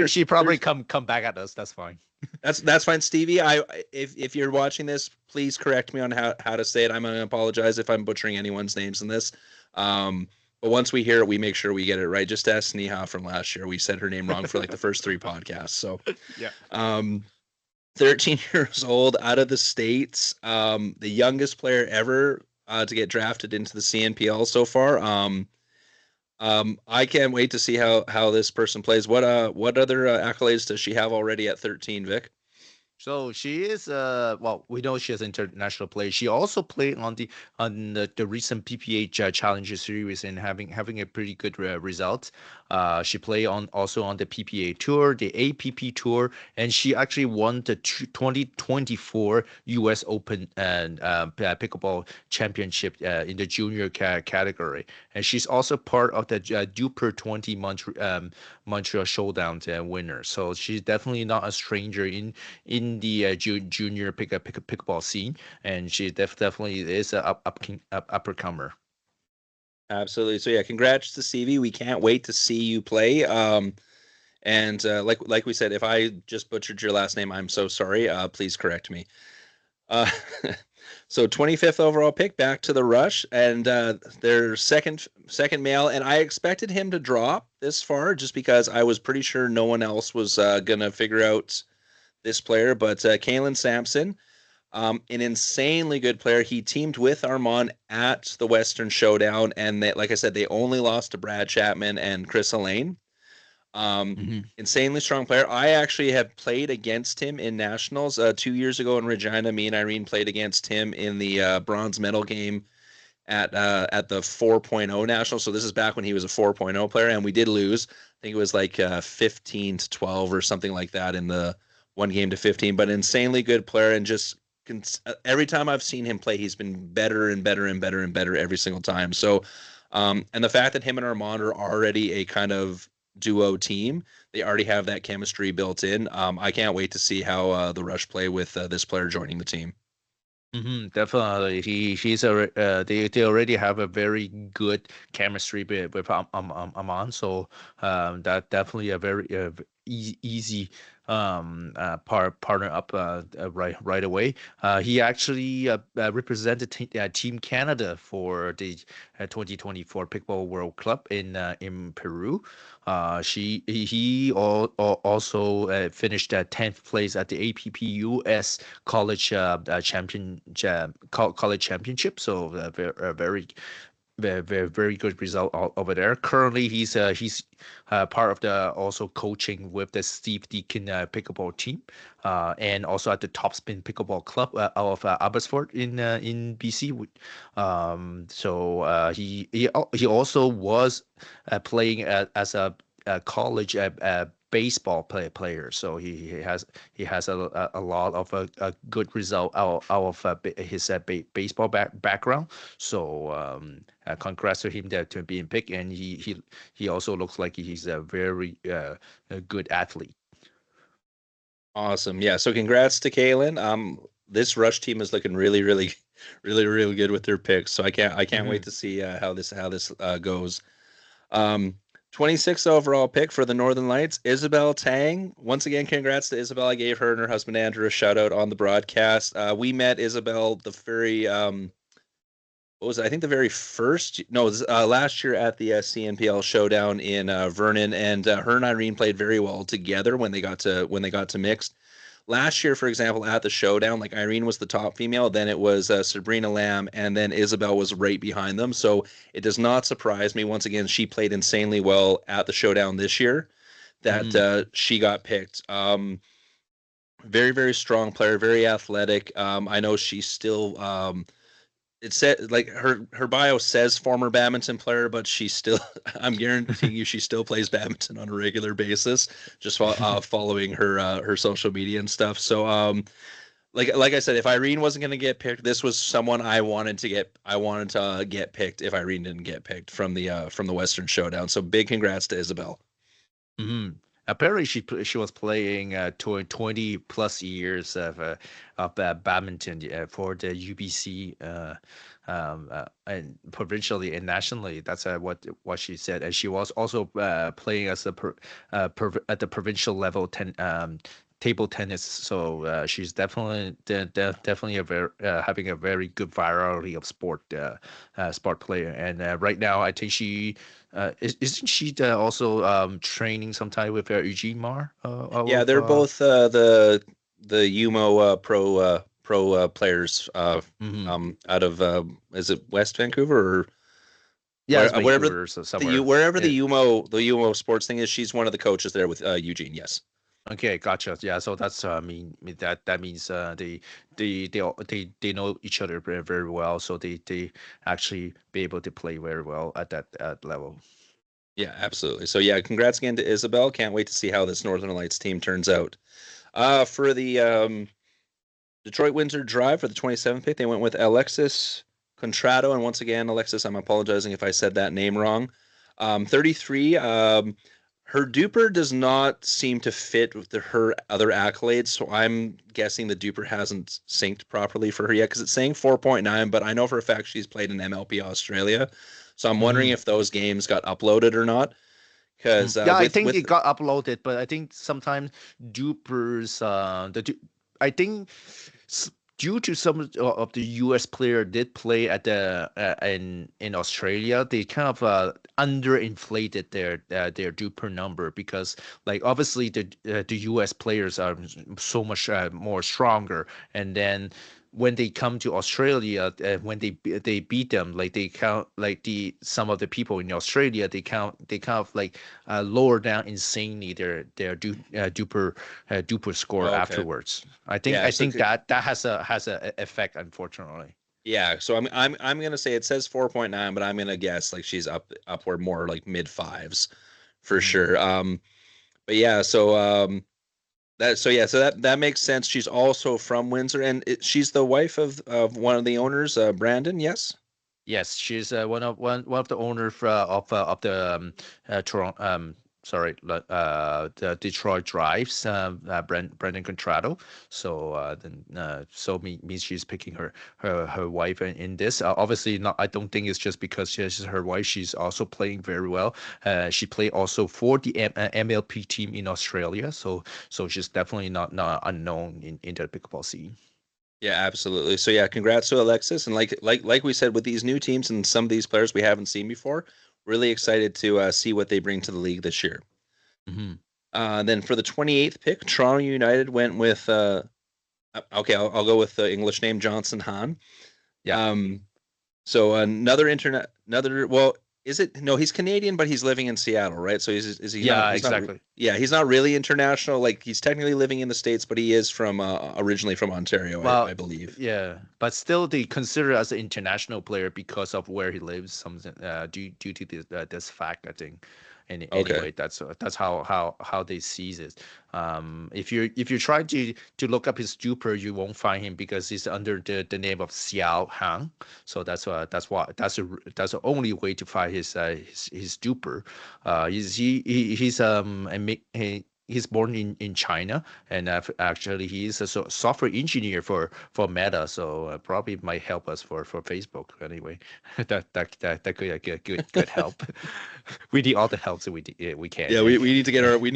She probably come back at us. That's fine. That's fine, Stevie. If you're watching this, please correct me on how to say it. I'm gonna apologize if I'm butchering anyone's names in this. But once we hear it, we make sure we get it right. Just ask Sneha from last year. We said her name wrong for like the first 3 podcasts. So Yeah. 13 years old, out of the States, the youngest player ever to get drafted into the CNPL so far. I can't wait to see how this person plays. What other accolades does she have already at 13, Vic? So she is well, we know she is an international player. She also played on the recent PPH Challenger Series and having a pretty good result. She played also on the PPA Tour, the APP Tour, and she actually won the 2024 U.S. Open and pickleball championship in the junior category. And she's also part of the Duper 20 Montreal Showdown winner. So she's definitely not a stranger in the junior pickleball scene, and she definitely is a upper comer. Absolutely. So yeah, congrats to Stevie. We can't wait to see you play. And like we said, if I just butchered your last name, I'm so sorry. Please correct me. Uh, so 25th overall pick, back to the Rush, and their second male. And I expected him to drop this far just because I was pretty sure no one else was gonna figure out this player. But Caelan Sampson. An insanely good player. He teamed with Armaan at the Western Showdown, and they, like I said, they only lost to Brad Chapman and Chris Alain. Insanely strong player. I actually have played against him in nationals 2 years ago in Regina. Me and Irene played against him in the bronze medal game at the 4.0 national. So this is back when he was a 4.0 player, and we did lose. I think it was like 15 to 12 or something like that in the 1 game to 15. But insanely good player, and just every time I've seen him play, he's been better and better and better and better every single time. So, and the fact that him and Armaan are already a kind of duo team, they already have that chemistry built in. I can't wait to see how the Rush play with this player joining the team. Definitely, he's a they already have a very good chemistry with Armaan, so that definitely a very easy partner up right away. He actually represented Team Canada for the 2024 Pickleball World Cup in Peru. He also finished at 10th place at the APP US College College Championship. So very good result over there. Currently, he's part of the also coaching with the Steve Deacon pickleball team, and also at the Top Spin Pickleball Club of Abbotsford in BC. So he also was playing as a college baseball player. So he has a lot of a good result out of his baseball background. So congrats to him there to being picked, and he also looks like he's a very a good athlete. Awesome. Yeah. So congrats to Caelan. This Rush team is looking really, really, really, really good with their picks. So I can't wait to see how this goes. 26th overall pick for the Northern Lights, Isabel Tang. Once again, congrats to Isabel. I gave her and her husband Andrew a shout out on the broadcast. We met Isabel the very what was it? I think the very first no, last year at the CNPL showdown in Vernon, and her and Irene played very well together when they got to mixed. Last year, for example, at the showdown, like Irene was the top female, then it was Sabrina Lamb, and then Isabel was right behind them. So it does not surprise me. Once again, she played insanely well at the showdown this year that she got picked. Very, very strong player, very athletic. I know she's still it said like her bio says former badminton player, but she still I'm guaranteeing you she still plays badminton on a regular basis, just following her social media and stuff. So like I said, if Irene wasn't going to get picked, this was someone I wanted to get picked if Irene didn't get picked from the Western Showdown. So big congrats to Isabel. Mm-hmm. Apparently, she was playing 20 plus years of badminton for the UBC and provincially and nationally. That's what she said, and she was also playing as at the provincial level table tennis. So she's definitely having a very good variety of sport player. And right now, I think she. Isn't she also training sometime with Eugene Mar? Yeah, they're both the UMO pro players Mhm. out of is it West Vancouver or Yeah, it's wherever Vancouver, so somewhere. wherever Yeah. the UMO sports thing is. She's one of the coaches there with Eugene. Yes. Okay, gotcha. Yeah, so that's that means they know each other very well, so they actually be able to play very well at that level. Yeah, absolutely. So yeah, congrats again to Isabel. Can't wait to see how this Northern Lights team turns out. For the Detroit Windsor Drive for the 27th pick, they went with Alexis Contrado, and once again, Alexis, I'm apologizing if I said that name wrong. 33. Her duper does not seem to fit with her other accolades, so I'm guessing the duper hasn't synced properly for her yet because it's saying 4.9, but I know for a fact she's played in MLP Australia, so I'm wondering Hmm. if those games got uploaded or not. Because Yeah, I think with it got uploaded, but I think sometimes dupers, I think s- due to some of the U.S. player did play at the in Australia, they kind of underinflated their duper number because like obviously the U.S. players are so much more stronger, and then when they come to Australia, when they beat them, like they count like the some of the people in Australia, they kind of like lower down insanely their duper score okay, afterwards. yeah, I so think that has a effect, unfortunately. yeah, so I'm gonna say it says 4.9, but I'm gonna guess like she's upward more like mid fives for Mhm. sure. But yeah, so that makes sense. She's also from Windsor, and she's the wife of one of the owners, Brandon. Yes. Yes, she's one of the owners of the Toronto the Detroit Drives Brendan Contrado. So means she's picking her wife in this. Obviously not. I don't think it's just because she's her wife. She's also playing very well. She played also for the MLP team in Australia. So she's definitely not unknown in the pickleball scene. Yeah, absolutely. So yeah, congrats to Alexis, and like we said with these new teams and some of these players we haven't seen before, really excited to see what they bring to the league this year. Hmm. Then for the 28th pick, Toronto United went with okay, I'll go with the English name Johnson Han. Yeah. Um, so another well, is it no? He's Canadian, but he's living in Seattle, right? So is he not? Yeah. He's not. Exactly. Yeah, he's not really international. Like he's technically living in the States, but he is from originally from Ontario, I Well, believe. yeah, but still they consider as an international player because of where he lives. Something due to this fact, I think. And Okay. anyway, that's how they sees it. If you try to look up his duper, you won't find him because he's under the name of Xiao Hang. So that's the only way to find his duper. He's he's born in China, and actually he is a software engineer for Meta, so probably might help us for Facebook anyway. That could good help. We need all the help that we can. Yeah, Yeah. we need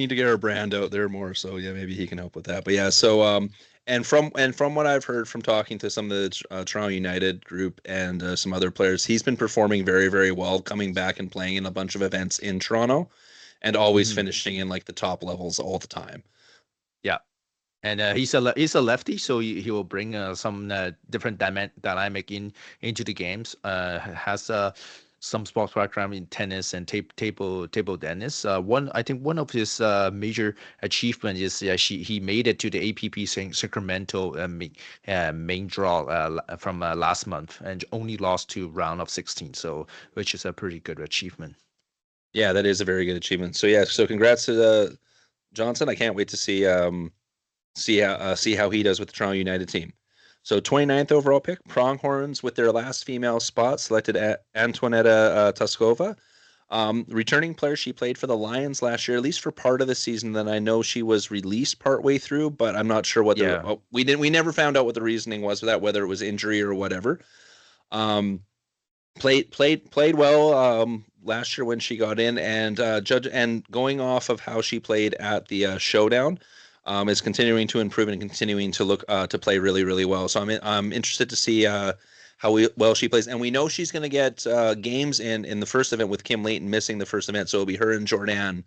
to get our brand out there more. So yeah, maybe he can help with that. But yeah, so and from what I've heard from talking to some of the Toronto United group and some other players, he's been performing very well, coming back and playing in a bunch of events in Toronto, and always Mhm. finishing in like the top levels all the time. Yeah. And he's a lefty, so he will bring some different dynamic into the games. Has some sports background in tennis and table tennis. I think one of his major achievement is he made it to the APP Sacramento main draw from last month and only lost to round of 16. So which is a pretty good achievement. Yeah, that is a very good achievement. So yeah, so congrats to Johnson. I can't wait to see how he does with the Toronto United team. So 29th overall pick, Pronghorns with their last female spot selected Antoinetta Tuskova. Returning player, she played for the Lions last year, at least for part of the season. Then I know she was released partway through, but I'm not sure what we never found out what the reasoning was for that, whether it was injury or whatever. Played well last year when she got in, and going off of how she played at the showdown, is continuing to improve and continuing to look to play really, really well. So I'm interested to see how well she plays, and we know she's going to get games in the first event with Kim Layton missing the first event, so it'll be her and Jordann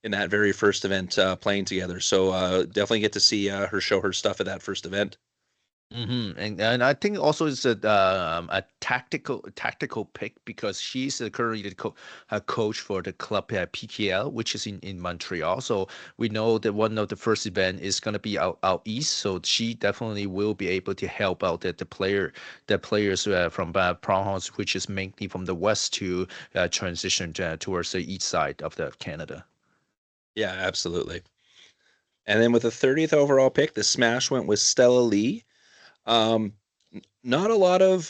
in that very first event playing together. So definitely get to see her show her stuff at that first event. And I think also it's a tactical pick because she's currently the coach for the club PKL, which is in Montreal. So we know that one of the first event is going to be out east. So she definitely will be able to help out the players from Pronghorns, which is mainly from the west, to transition towards the east side of the Canada. Yeah, absolutely. And then with the 30th overall pick, the smash went with Stella Lee. Not a lot of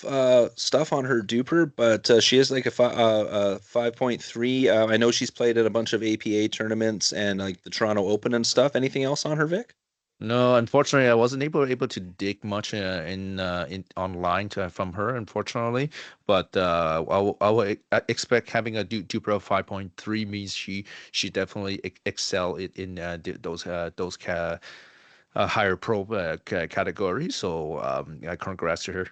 stuff on her duper, but she is like a 5.3. I know she's played at a bunch of APA tournaments and like the Toronto Open and stuff. Anything else on her, Vic? No, unfortunately, I wasn't able to dig much in online from her, unfortunately. But I will expect having a duper of 5.3 means she definitely excel in those higher pro category. So congrats to her.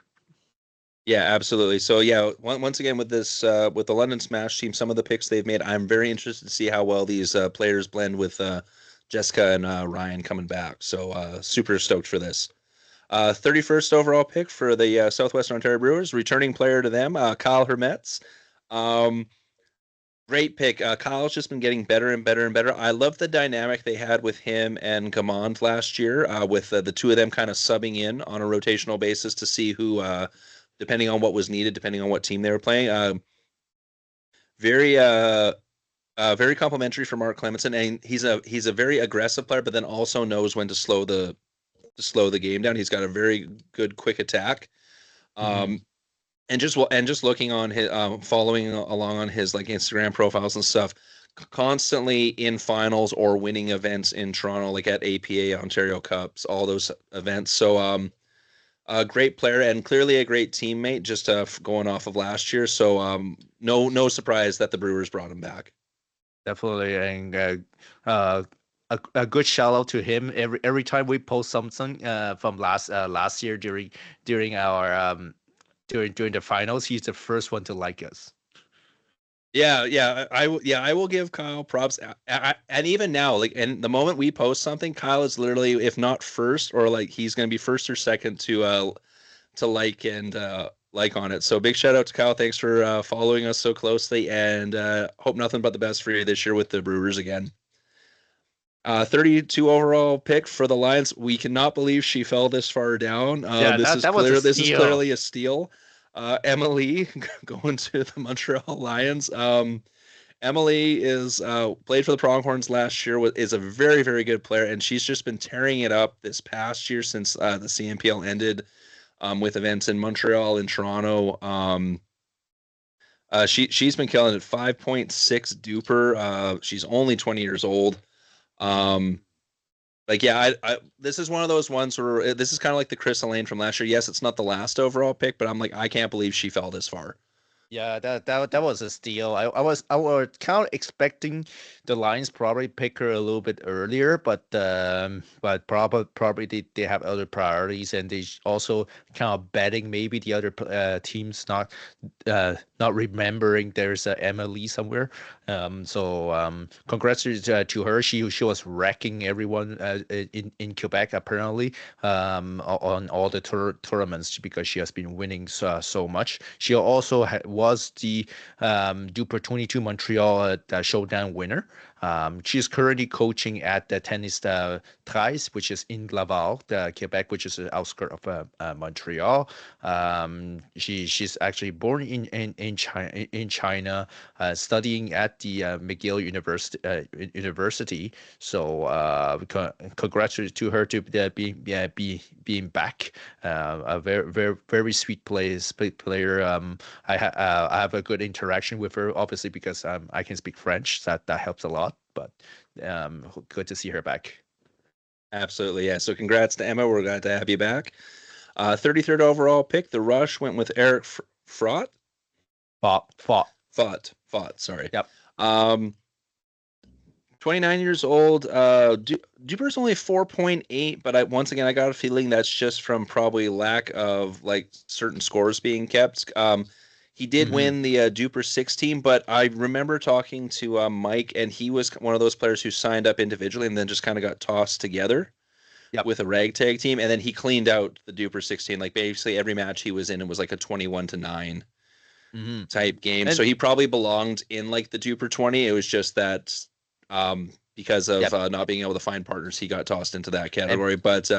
Yeah, absolutely. So yeah, once again with this with the London Smash team, some of the picks they've made, I'm very interested to see how well these players blend with Jessica and Ryan coming back. So super stoked for this. 31st overall pick for the Southwestern Ontario Brewers, returning player to them, Kyle Hermetz. Great pick. Kyle's just been getting better and better and better. I love the dynamic they had with him and Gamond last year, with the two of them kind of subbing in on a rotational basis to see who, depending on what was needed, depending on what team they were playing. Very very complimentary for Mark Clemenson, and he's a very aggressive player, but then also knows when to slow the game down. He's got a very good quick attack. And just looking on his following along on his like Instagram profiles and stuff, constantly in finals or winning events in Toronto, like at APA, Ontario Cups, all those events. So a great player and clearly a great teammate, just going off of last year. So no surprise that the Brewers brought him back. Definitely, and a good shout out to him. Every time we post something from last year during our during the finals, he's the first one to like us. Yeah, I will give Kyle props. And even now, like, and the moment we post something, Kyle is literally, if not first, or like he's going to be first or second to like and like on it. So big shout out to Kyle. Thanks for following us so closely, and hope nothing but the best for you this year with the Brewers again. 32 overall pick for the Lions. We cannot believe she fell this far down. This is clearly a steal. Emily going to the Montreal Lions. Emily is played for the Pronghorns last year. Is a very, very good player, and she's just been tearing it up this past year since the CNPL ended, with events in Montreal and Toronto. She's been killing it. 5.6 duper. She's only 20 years old. This is one of those ones where this is kind of like the Chris Alain from last year. Yes, it's not the last overall pick, but I'm like, I can't believe she fell this far. Yeah, that was a steal. I was kind of expecting the Lions probably pick her a little bit earlier, but probably they have other priorities, and they also kind of betting maybe the other teams not remembering there's a Emily somewhere. Congrats to her. She was wrecking everyone in Quebec apparently, on all the tournaments because she has been winning so much. She also was the Duper 22 Montreal Showdown winner. She's currently coaching at the Tennis Thrice, which is in Laval, Quebec, which is the outskirts of Montreal. She's actually born in China, studying at the McGill University. So congratulations to her to being back. A very sweet player. I have a good interaction with her, obviously because I can speak French. So that helps a lot. But good to see her back. Absolutely, yeah. So congrats to Emma. We're glad to have you back. 33rd overall pick. The Rush went with Eric Fought. Sorry. Yep. 29 years old. Duper's only 4.8, but once again, I got a feeling that's just from probably lack of like certain scores being kept. He did win the Duper 16, but I remember talking to Mike, and he was one of those players who signed up individually and then just kind of got tossed together with a ragtag team, and then he cleaned out the Duper 16. Like basically every match he was in, it was like a 21-9 type game. And so he probably belonged in like the Duper 20. It was just that because of not being able to find partners, he got tossed into that category. But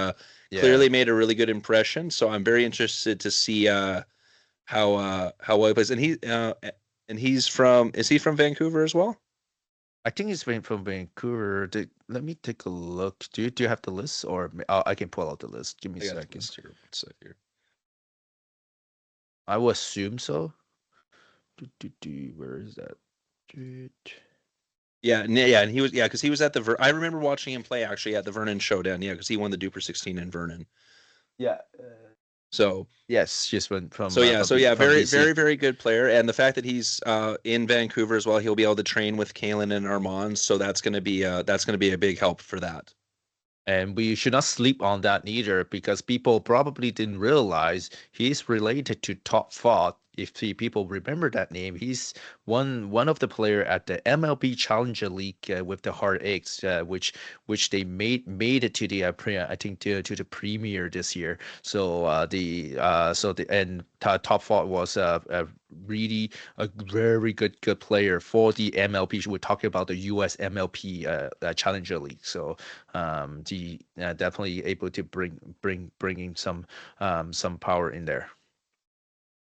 clearly made a really good impression. So I'm very interested to see how well he plays. And he's from, is he from Vancouver as well? I think he's from Vancouver. Let me take a look. Do you have the list, or I can pull out the list? Give me a second. Here. I will assume so. Where is that? And he was because he was at the. I remember watching him play actually at the Vernon Showdown. Yeah, because he won the Duper 16 in Vernon. Yeah. So yes, just went from. Very good player, and the fact that he's in Vancouver as well, he'll be able to train with Caelan and Armaan. So that's going to be a big help for that. And we should not sleep on that neither, because people probably didn't realize he's related to Top Fought. If people remember that name, he's one of the player at the MLB Challenger League with the Heartaches, which they made it to the I think to the premier this year. So Top Fought was really a very good player for the MLB. We're talking about the US MLB Challenger League. So definitely able to bring in some power in there.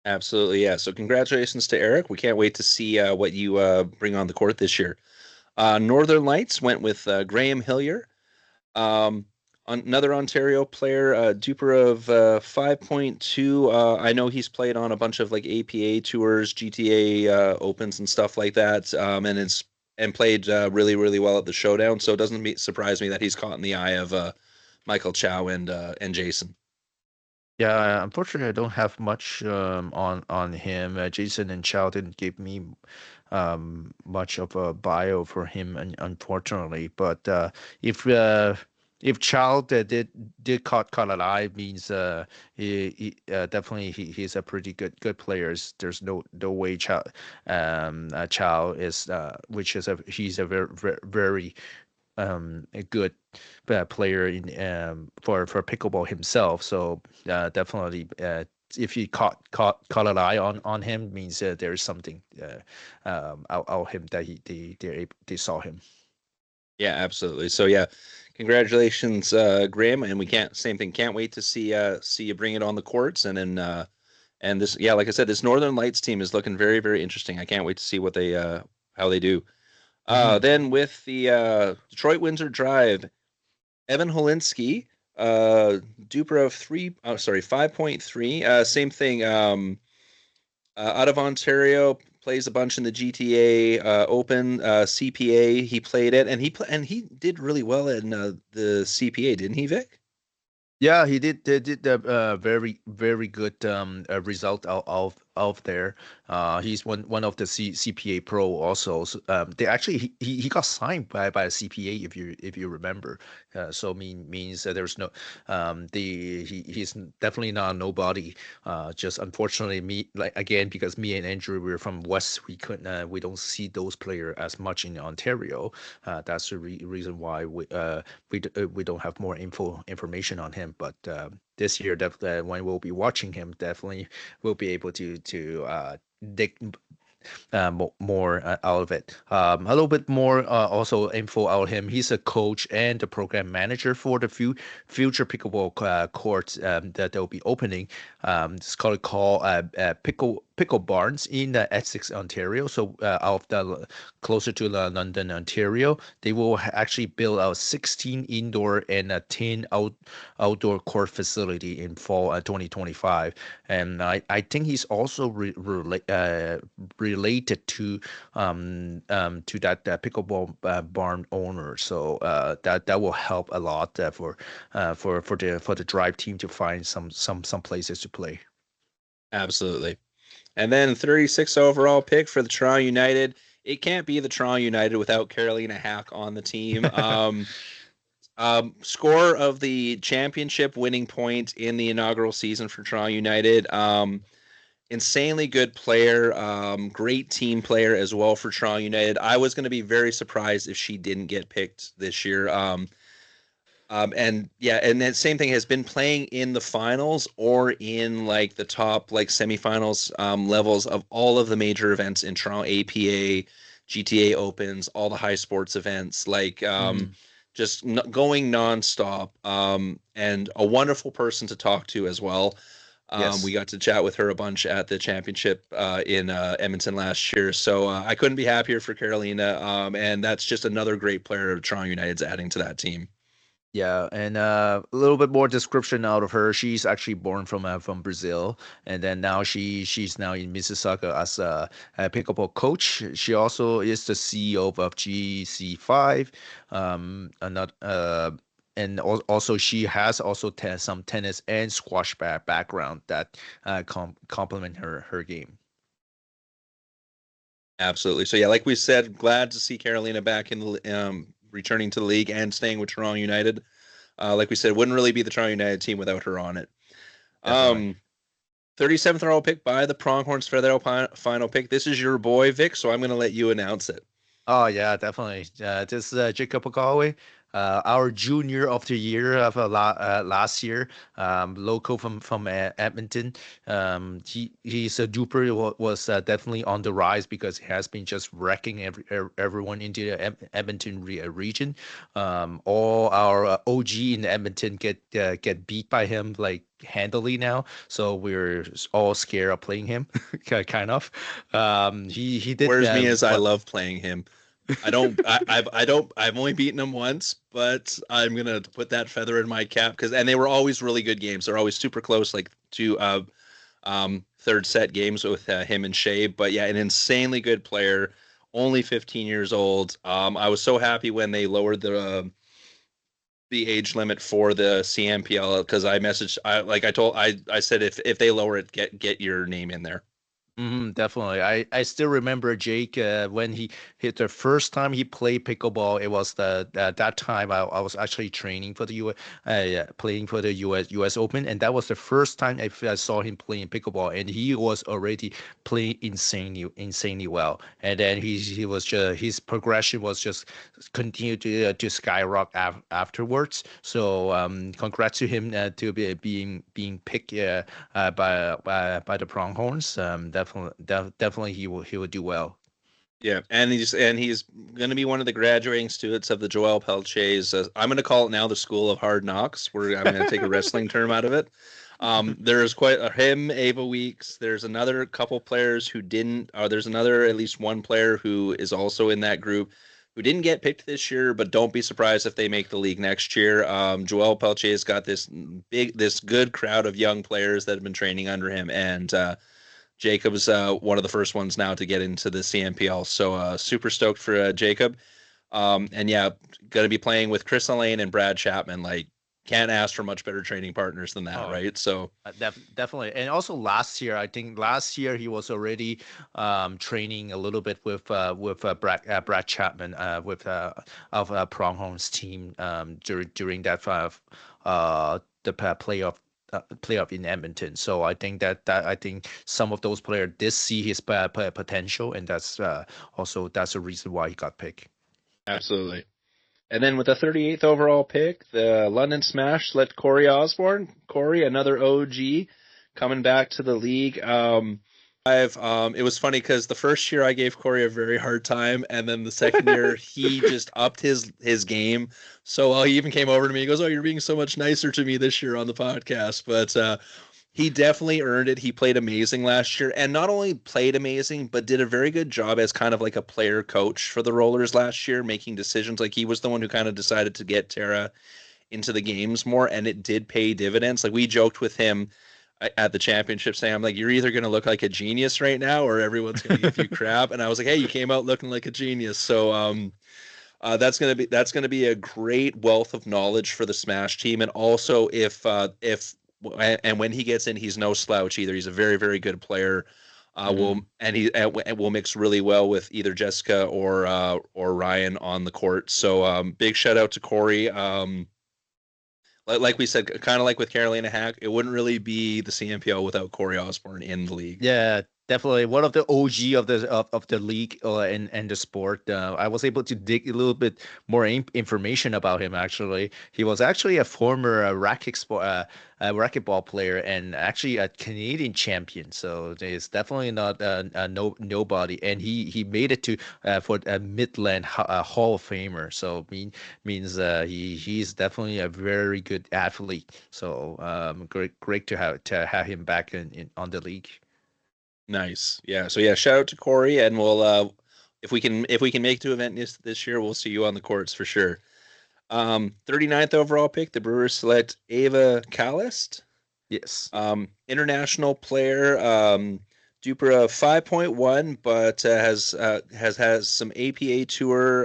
Absolutely, yeah. So congratulations to Eric. We can't wait to see what you bring on the court this year. Northern Lights went with Graham Hillier, another Ontario player, Duper of 5.2. I know he's played on a bunch of like APA tours, GTA Opens and stuff like that, and played really, really well at the Showdown. So it doesn't surprise me that he's caught in the eye of Michael Chow and Jason. Yeah, unfortunately, I don't have much on him. Jason and Chow didn't give me much of a bio for him, unfortunately. But if Chow did caught an eye, means he definitely he's a pretty good player. There's no way Chow is he's a very a good player in for pickleball himself. So definitely, if he caught an eye on him, means there's something out him that they saw him. Yeah, absolutely. So yeah, congratulations, Graham, and we can't wait to see you bring it on the courts, and then and this, yeah, like I said, this Northern Lights team is looking very, very interesting. I can't wait to see what they how they do. Then with the Detroit Windsor Drive, Evan Holinski, Duper of 5.3. Same thing. Out of Ontario, plays a bunch in the GTA Open, CPA. He played it, and he did really well in the CPA, didn't he, Vic? Yeah, he did. They did a very good result out there. He's one of the CPA Pro also. So, they actually he got signed by a CPA, if you remember. So means that there's no he's definitely not a nobody. Just unfortunately because me and Andrew we're from West, we don't see those players as much in Ontario. That's the reason why we don't have more information on him. But this year, definitely when we'll be watching him, definitely we'll be able to dig more out of it. A little bit more also info out of him. He's a coach and the program manager for the future pickleball courts that they'll be opening. It's called Pickle Barns in Essex, Ontario. So out of the closer to London, Ontario, they will actually build a 16 indoor and a 10 outdoor court facility in fall 2025. And I think he's also related to that pickleball barn owner. So that will help a lot for the drive team to find some places to play. Absolutely. And then 36th overall pick for the Toronto United. It can't be the Toronto United without Carolina Hack on the team. Score of the championship winning point in the inaugural season for Toronto United. Insanely good player, great team player as well for Toronto United. I was going to be very surprised if she didn't get picked this year. And that same thing has been playing in the finals or in like the top like semifinals levels of all of the major events in Toronto, APA, GTA Opens, all the high sports events, like just going nonstop. And a wonderful person to talk to as well. Yes. We got to chat with her a bunch at the championship in Edmonton last year. So I couldn't be happier for Carolina. And that's just another great player of Toronto United's adding to that team. Yeah, and a little bit more description out of her. She's actually born from Brazil, and then now she's now in Mississauga as a pickleball coach. She also is the CEO of GC5. And also she has also some tennis and squash background that complement her game. Absolutely. So yeah, like we said, glad to see Carolina back in the returning to the league and staying with Toronto United. Like we said, wouldn't really be the Toronto United team without her on it. Definitely. 37th overall pick by the Pronghorns for their final pick. This is your boy, Vic, so I'm going to let you announce it. Oh yeah, definitely. This Jacob Ogawe, our junior of the year of last year, local from Edmonton. He's a duper was definitely on the rise because he has been just wrecking everyone into the Edmonton region. All our OG in Edmonton get beat by him like handily now, so we're all scared of playing him, kind of. He did. Whereas me as I love playing him. I've only beaten them once, but I'm gonna put that feather in my cap and they were always really good games. They're always super close, like two third set games with him and Shea. But yeah, an insanely good player, only 15 years old. I was so happy when they lowered the age limit for the CMPL because I said if they lower it, get your name in there. Definitely. I still remember Jake when he hit the first time he played pickleball. It was that time I was actually training for the playing for the US Open, and that was the first time I saw him playing pickleball, and he was already playing insanely well. And then he was just his progression was just continued to skyrocket afterwards. So congrats to him to be being picked by the Pronghorns. Definitely he will do well. Yeah, and he's going to be one of the graduating students of the Joel Pelletier's. I'm going to call it now the School of Hard Knocks. I'm going to take a wrestling term out of it. There's him, Ava Weeks. There's another couple players who didn't. There's another at least one player who is also in that group who didn't get picked this year, but don't be surprised if they make the league next year. Joel Pelletier's got this good crowd of young players that have been training under him, and Jacob's one of the first ones now to get into the CMPL. So super stoked for Jacob. And yeah, going to be playing with Chris Alain and Brad Chapman. Like, can't ask for much better training partners than that, right? So definitely. And also last year, I think he was already training a little bit with Brad Chapman of Pronghorns team during that the playoff in Edmonton. So I think that I think some of those players did see his potential, and that's a reason why he got picked. Absolutely. And then with the 38th overall pick, the London Smash select Corey Osborne. Corey, another OG, coming back to the league. It was funny because the first year I gave Corey a very hard time, and then the second year he just upped his game. So he even came over to me. He goes, "Oh, you're being so much nicer to me this year on the podcast." But he definitely earned it. He played amazing last year, and not only played amazing, but did a very good job as kind of like a player coach for the Rollers last year, making decisions. Like he was the one who kind of decided to get Tara into the games more, and it did pay dividends. Like we joked with him at the championship saying, I'm like, you're either going to look like a genius right now or everyone's going to give you crap. And I was like, hey, you came out looking like a genius. So that's going to be a great wealth of knowledge for the Smash team. And also if and when he gets in, he's no slouch either. He's a very, very good player. Will mix really well with either Jessica or Ryan on the court. So big shout out to Corey. Like we said, kind of like with Carolina Hack, it wouldn't really be the CMPL without Corey Osborne in the league. Yeah, definitely one of the OG of the league and the sport. I was able to dig a little bit more information about him. Actually, he was actually a former racquetball player and actually a Canadian champion. So he's definitely not a nobody, and he made it to for a Midland Hall of Famer. So means he's definitely a very good athlete. So great to have him back on the league. Nice. Yeah. So yeah, shout out to Corey, and we'll if we can make it to event this year, we'll see you on the courts for sure. 39th overall pick, the Brewers select Ava Kallist. Yes. International player, Duper 5.1, but has some APA tour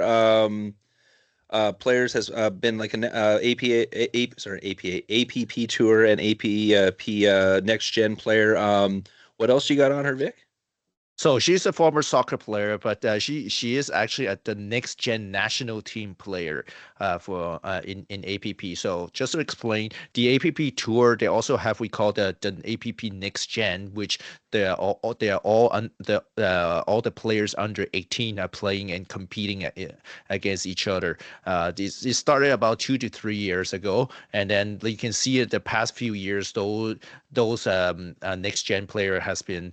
players, has been like an APP tour and APP next gen player. What else you got on her, Vic? So she's a former soccer player, but she is actually at the next gen national team player for in APP. So just to explain, the APP tour, they also have we call the APP next gen, which they are all the players under 18 are playing and competing against each other. This started about 2 to 3 years ago, and then you can see it the past few years. Those next gen player has been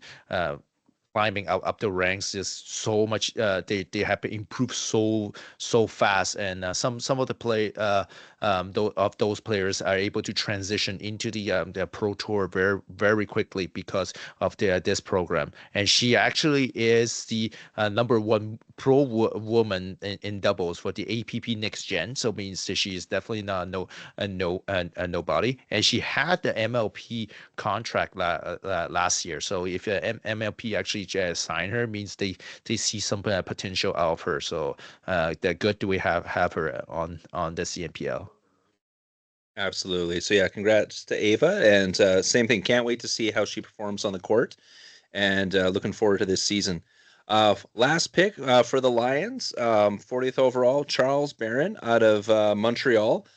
climbing up the ranks is so much. They have improved so fast, and some of the those players are able to transition into the pro tour very quickly because of this program. And she actually is the number one pro woman in doubles for the APP next gen. So means that she is definitely not a nobody. And she had the MLP contract last year. So if MLP actually sign her, means they see some potential out of her. So they're good. Do we have her on the CMPL? Absolutely. So yeah, congrats to Ava, and same thing. Can't wait to see how she performs on the court, and looking forward to this season. Last pick for the Lions, 40th overall, Charles Barron out of Montreal.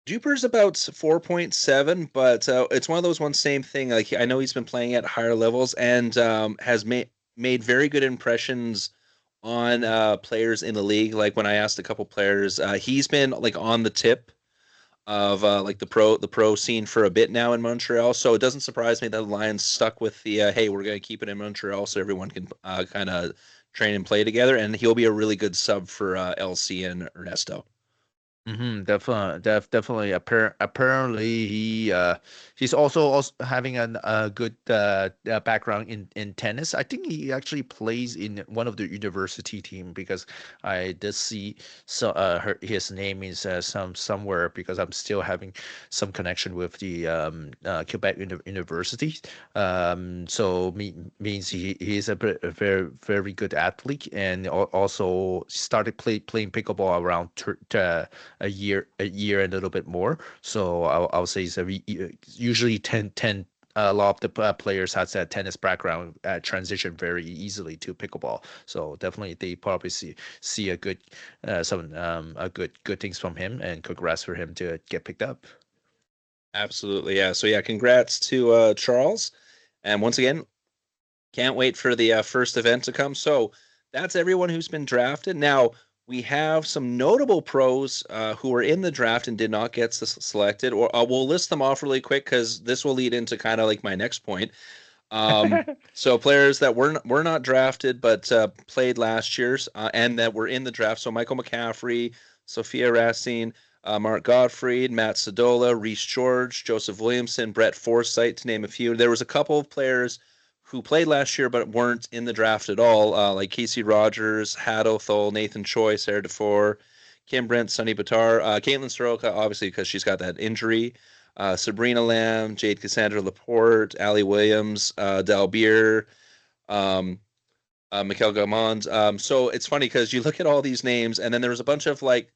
Duper's about 4.7, but it's one of those same thing. Like I know he's been playing at higher levels and has made very good impressions on players in the league. Like when I asked a couple players, he's been like on the tip of like the pro scene for a bit now in Montreal. So it doesn't surprise me that the Lions stuck with the hey, we're going to keep it in Montreal so everyone can kind of train and play together. And he'll be a really good sub for LC and Ernesto. Definitely. Apparently, he's also having a good background in tennis. I think he actually plays in one of the university team because I did see his name is somewhere because I'm still having some connection with the Quebec University. So means he's a very very good athlete and also started playing pickleball around a year and a little bit more. So I'll say it's usually 10. A lot of the players has that tennis background transition very easily to pickleball. So definitely they probably see a good good things from him, and congrats for him to get picked up. Absolutely, yeah. So yeah, congrats to Charles, and once again, can't wait for the first event to come. So that's everyone who's been drafted. Now we have some notable pros who were in the draft and did not get selected, or we'll list them off really quick because this will lead into kind of like my next point. So players that were not drafted but played last year's and that were in the draft. So Michael McCaffrey, Sophia Racine, Mark Gottfried, Matt Sadola, Reese George, Joseph Williamson, Brett Forsythe, to name a few. There was a couple of players who played last year but weren't in the draft at all, like Casey Rogers, Haddo Thole, Nathan Choi, Sarah DeFore, Kim Brent, Sunny Batar, Caitlin Soroka, obviously because she's got that injury. Sabrina Lamb, Jade Cassandra Laporte, Allie Williams, Dalbeer, Mikhail Gamond. So it's funny because you look at all these names, and then there was a bunch of like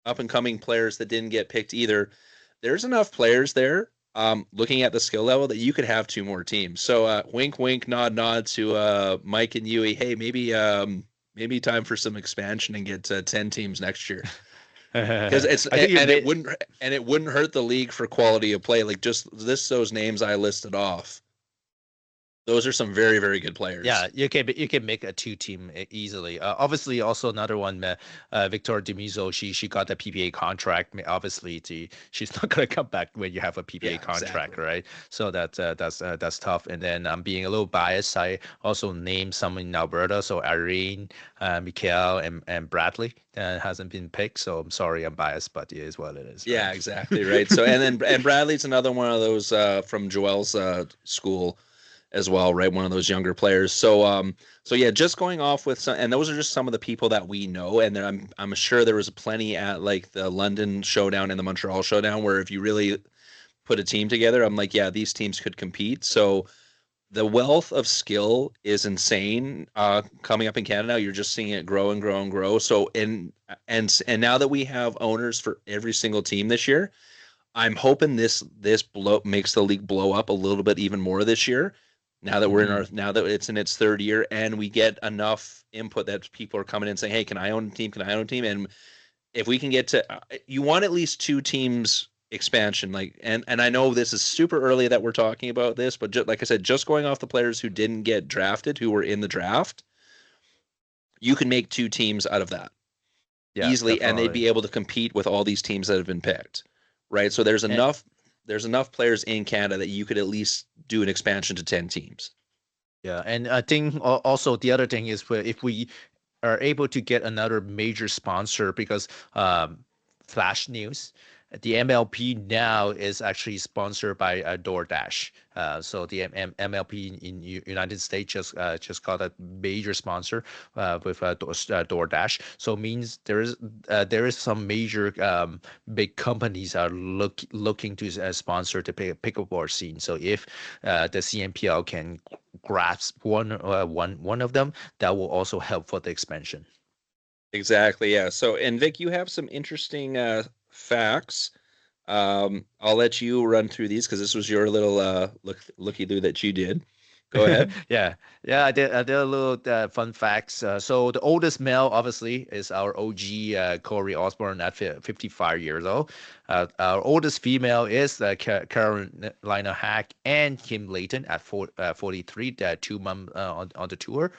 up and coming players that didn't get picked either. There's enough players there, looking at the skill level, that you could have two more teams. So wink, wink, nod, nod to Mike and Yui. Hey, maybe time for some expansion and get 10 teams next year. Because it wouldn't hurt the league for quality of play. Like just those names I listed off. Those are some very, very good players. Yeah, you can make a 2-team easily. Obviously, also another one, Victoria Demiso. She got a PPA contract. Obviously, she's not gonna come back when you have a PPA contract, exactly. Right? So that's tough. And then I'm being a little biased. I also named some in Alberta. So Irene, Mikhail, and Bradley hasn't been picked. So I'm sorry, I'm biased, but it is what it is. Right? Yeah, exactly right. So and Bradley's another one of those from Joel's school as well, right? One of those younger players. So yeah, just going off with some, and those are just some of the people that we know. And then I'm sure there was plenty at like the London Showdown and the Montreal Showdown where if you really put a team together, I'm like, yeah, these teams could compete. So the wealth of skill is insane coming up in Canada. You're just seeing it grow and grow and grow. So and now that we have owners for every single team this year, I'm hoping this makes the league blow up a little bit even more this year. Now that now that it's in its third year, and we get enough input that people are coming in saying, "Hey, can I own a team? Can I own a team?" And if we can get to, you want at least 2 teams expansion. Like, and I know this is super early that we're talking about this, but like I said, just going off the players who didn't get drafted, who were in the draft, you can make 2 teams out of that easily, definitely. And they'd be able to compete with all these teams that have been picked, right? So there's enough players in Canada that you could at least do an expansion to 10 teams. Yeah, and I think also the other thing is if we are able to get another major sponsor, because Flash News, the MLP now is actually sponsored by DoorDash. So the MLP in United States just got a major sponsor with DoorDash. So it means there is some major big companies are looking to sponsor the pickleball scene. So if the CNPL can grasp one of them, that will also help for the expansion. Exactly. Yeah. So, and Vic, you have some interesting facts. I'll let you run through these because this was your little looky-loo that you did. Go ahead. Yeah, I did a little fun facts. So the oldest male, obviously, is our OG Corey Osborne at 55 years old. Our oldest female is Carolina Hack and Kim Layton at 43, 2 months on the tour.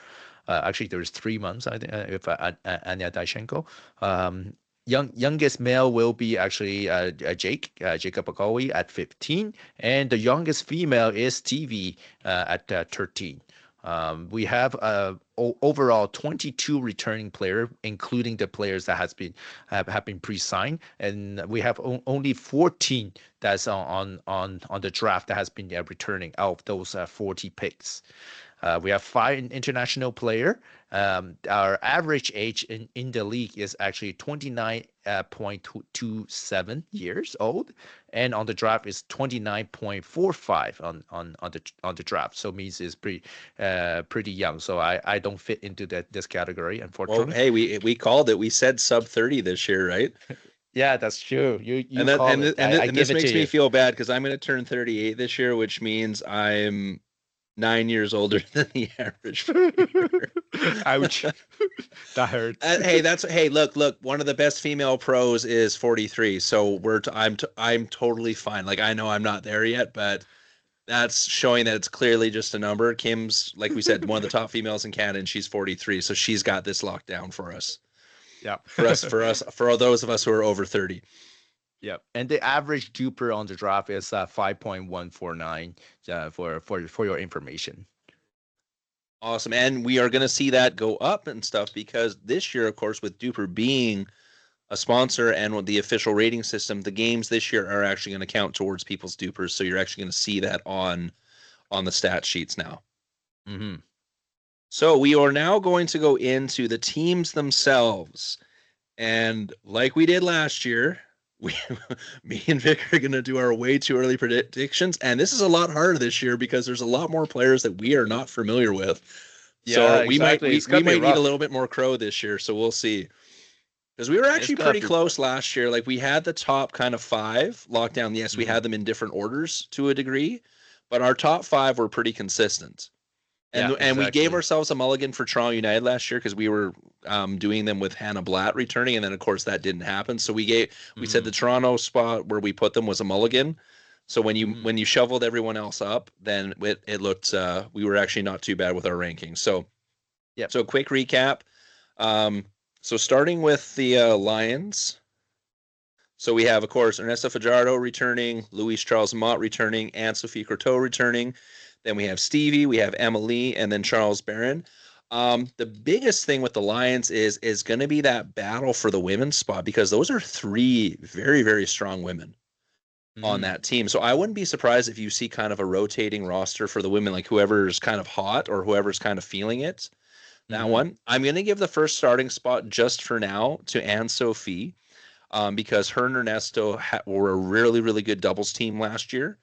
Actually, there's 3 months, I think, with Anya Dyachenko. Youngest male will be actually Jacob Agowi at 15, and the youngest female is Stevie at 13. We have overall 22 returning players, including the players that have been pre-signed, and we have only 14 that's on the draft that has been returning out of those 40 picks. We have 5 international players. Our average age in the league is actually 29.27 years old, and on the draft is 29.45 on the draft. So it means it's pretty young. So I don't fit into this category, unfortunately. Well, hey, we called it. We said sub 30 this year, right? Yeah, that's true. You and this makes me feel bad because I'm going to turn 38 this year, which means I'm 9 years older than the average viewer. Ouch. That hurts. Hey, look, one of the best female pros is 43. So I'm totally fine. Like, I know I'm not there yet, but that's showing that it's clearly just a number. Kim's, like we said, one of the top females in Canada, and she's 43. So she's got this locked down for us. Yeah. For those of us who are over 30. Yep. And the average duper on the draft is 5.149 for your information. Awesome. And we are going to see that go up and stuff because this year, of course, with Duper being a sponsor and with the official rating system, the games this year are actually going to count towards people's dupers. So you're actually going to see that on the stat sheets now. Mm-hmm. So we are now going to go into the teams themselves. And like we did last year, me and Vic are going to do our way too early predictions. And this is a lot harder this year because there's a lot more players that we are not familiar with. Yeah, so we exactly. we might need a little bit more crow this year. So we'll see. Because we were actually pretty close last year. Like we had the top kind of 5 locked down. Yes, we had them in different orders to a degree, but our top 5 were pretty consistent. And we gave ourselves a mulligan for Toronto United last year because we were doing them with Hannah Blatt returning, and then of course that didn't happen. So we said the Toronto spot where we put them was a mulligan. So when you shoveled everyone else up, then it looked we were actually not too bad with our rankings. So So quick recap. So starting with the Lions. So we have, of course, Ernesto Fajardo returning, Luis Charles Mott returning, Anne-Sophie Courteau returning. Then we have Stevie, we have Emily, and then Charles Barron. The biggest thing with the Lions is going to be that battle for the women's spot because those are 3 very, very strong women on that team. So I wouldn't be surprised if you see kind of a rotating roster for the women, like whoever's kind of hot or whoever's kind of feeling it. That one. I'm going to give the first starting spot just for now to Anne-Sophie because her and Ernesto were a really, really good doubles team last year.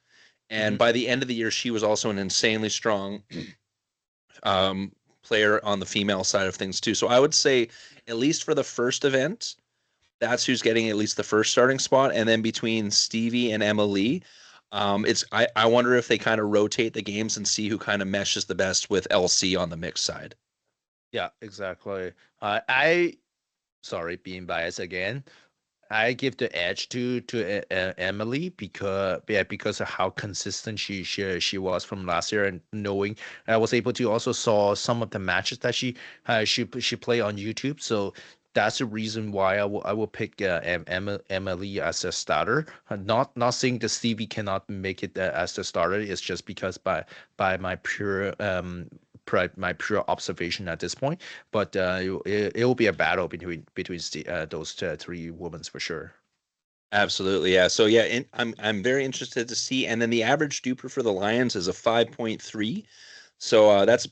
And by the end of the year, she was also an insanely strong player on the female side of things, too. So I would say, at least for the first event, that's who's getting at least the first starting spot. And then between Stevie and Emily, I wonder if they kind of rotate the games and see who kind of meshes the best with LC on the mixed side. Yeah, exactly. Sorry, being biased again. I give the edge to Emily because of how consistent she was from last year, and knowing I was able to also saw some of the matches that she played on YouTube. So that's the reason why I will pick Emily as a starter. Not saying that Stevie cannot make it as the starter. It's just because by my pure observation at this point, but it will be a battle between those 3 women for sure. Absolutely, yeah. So yeah, I'm very interested to see. And then the average duper for the Lions is a 5.3. So that's a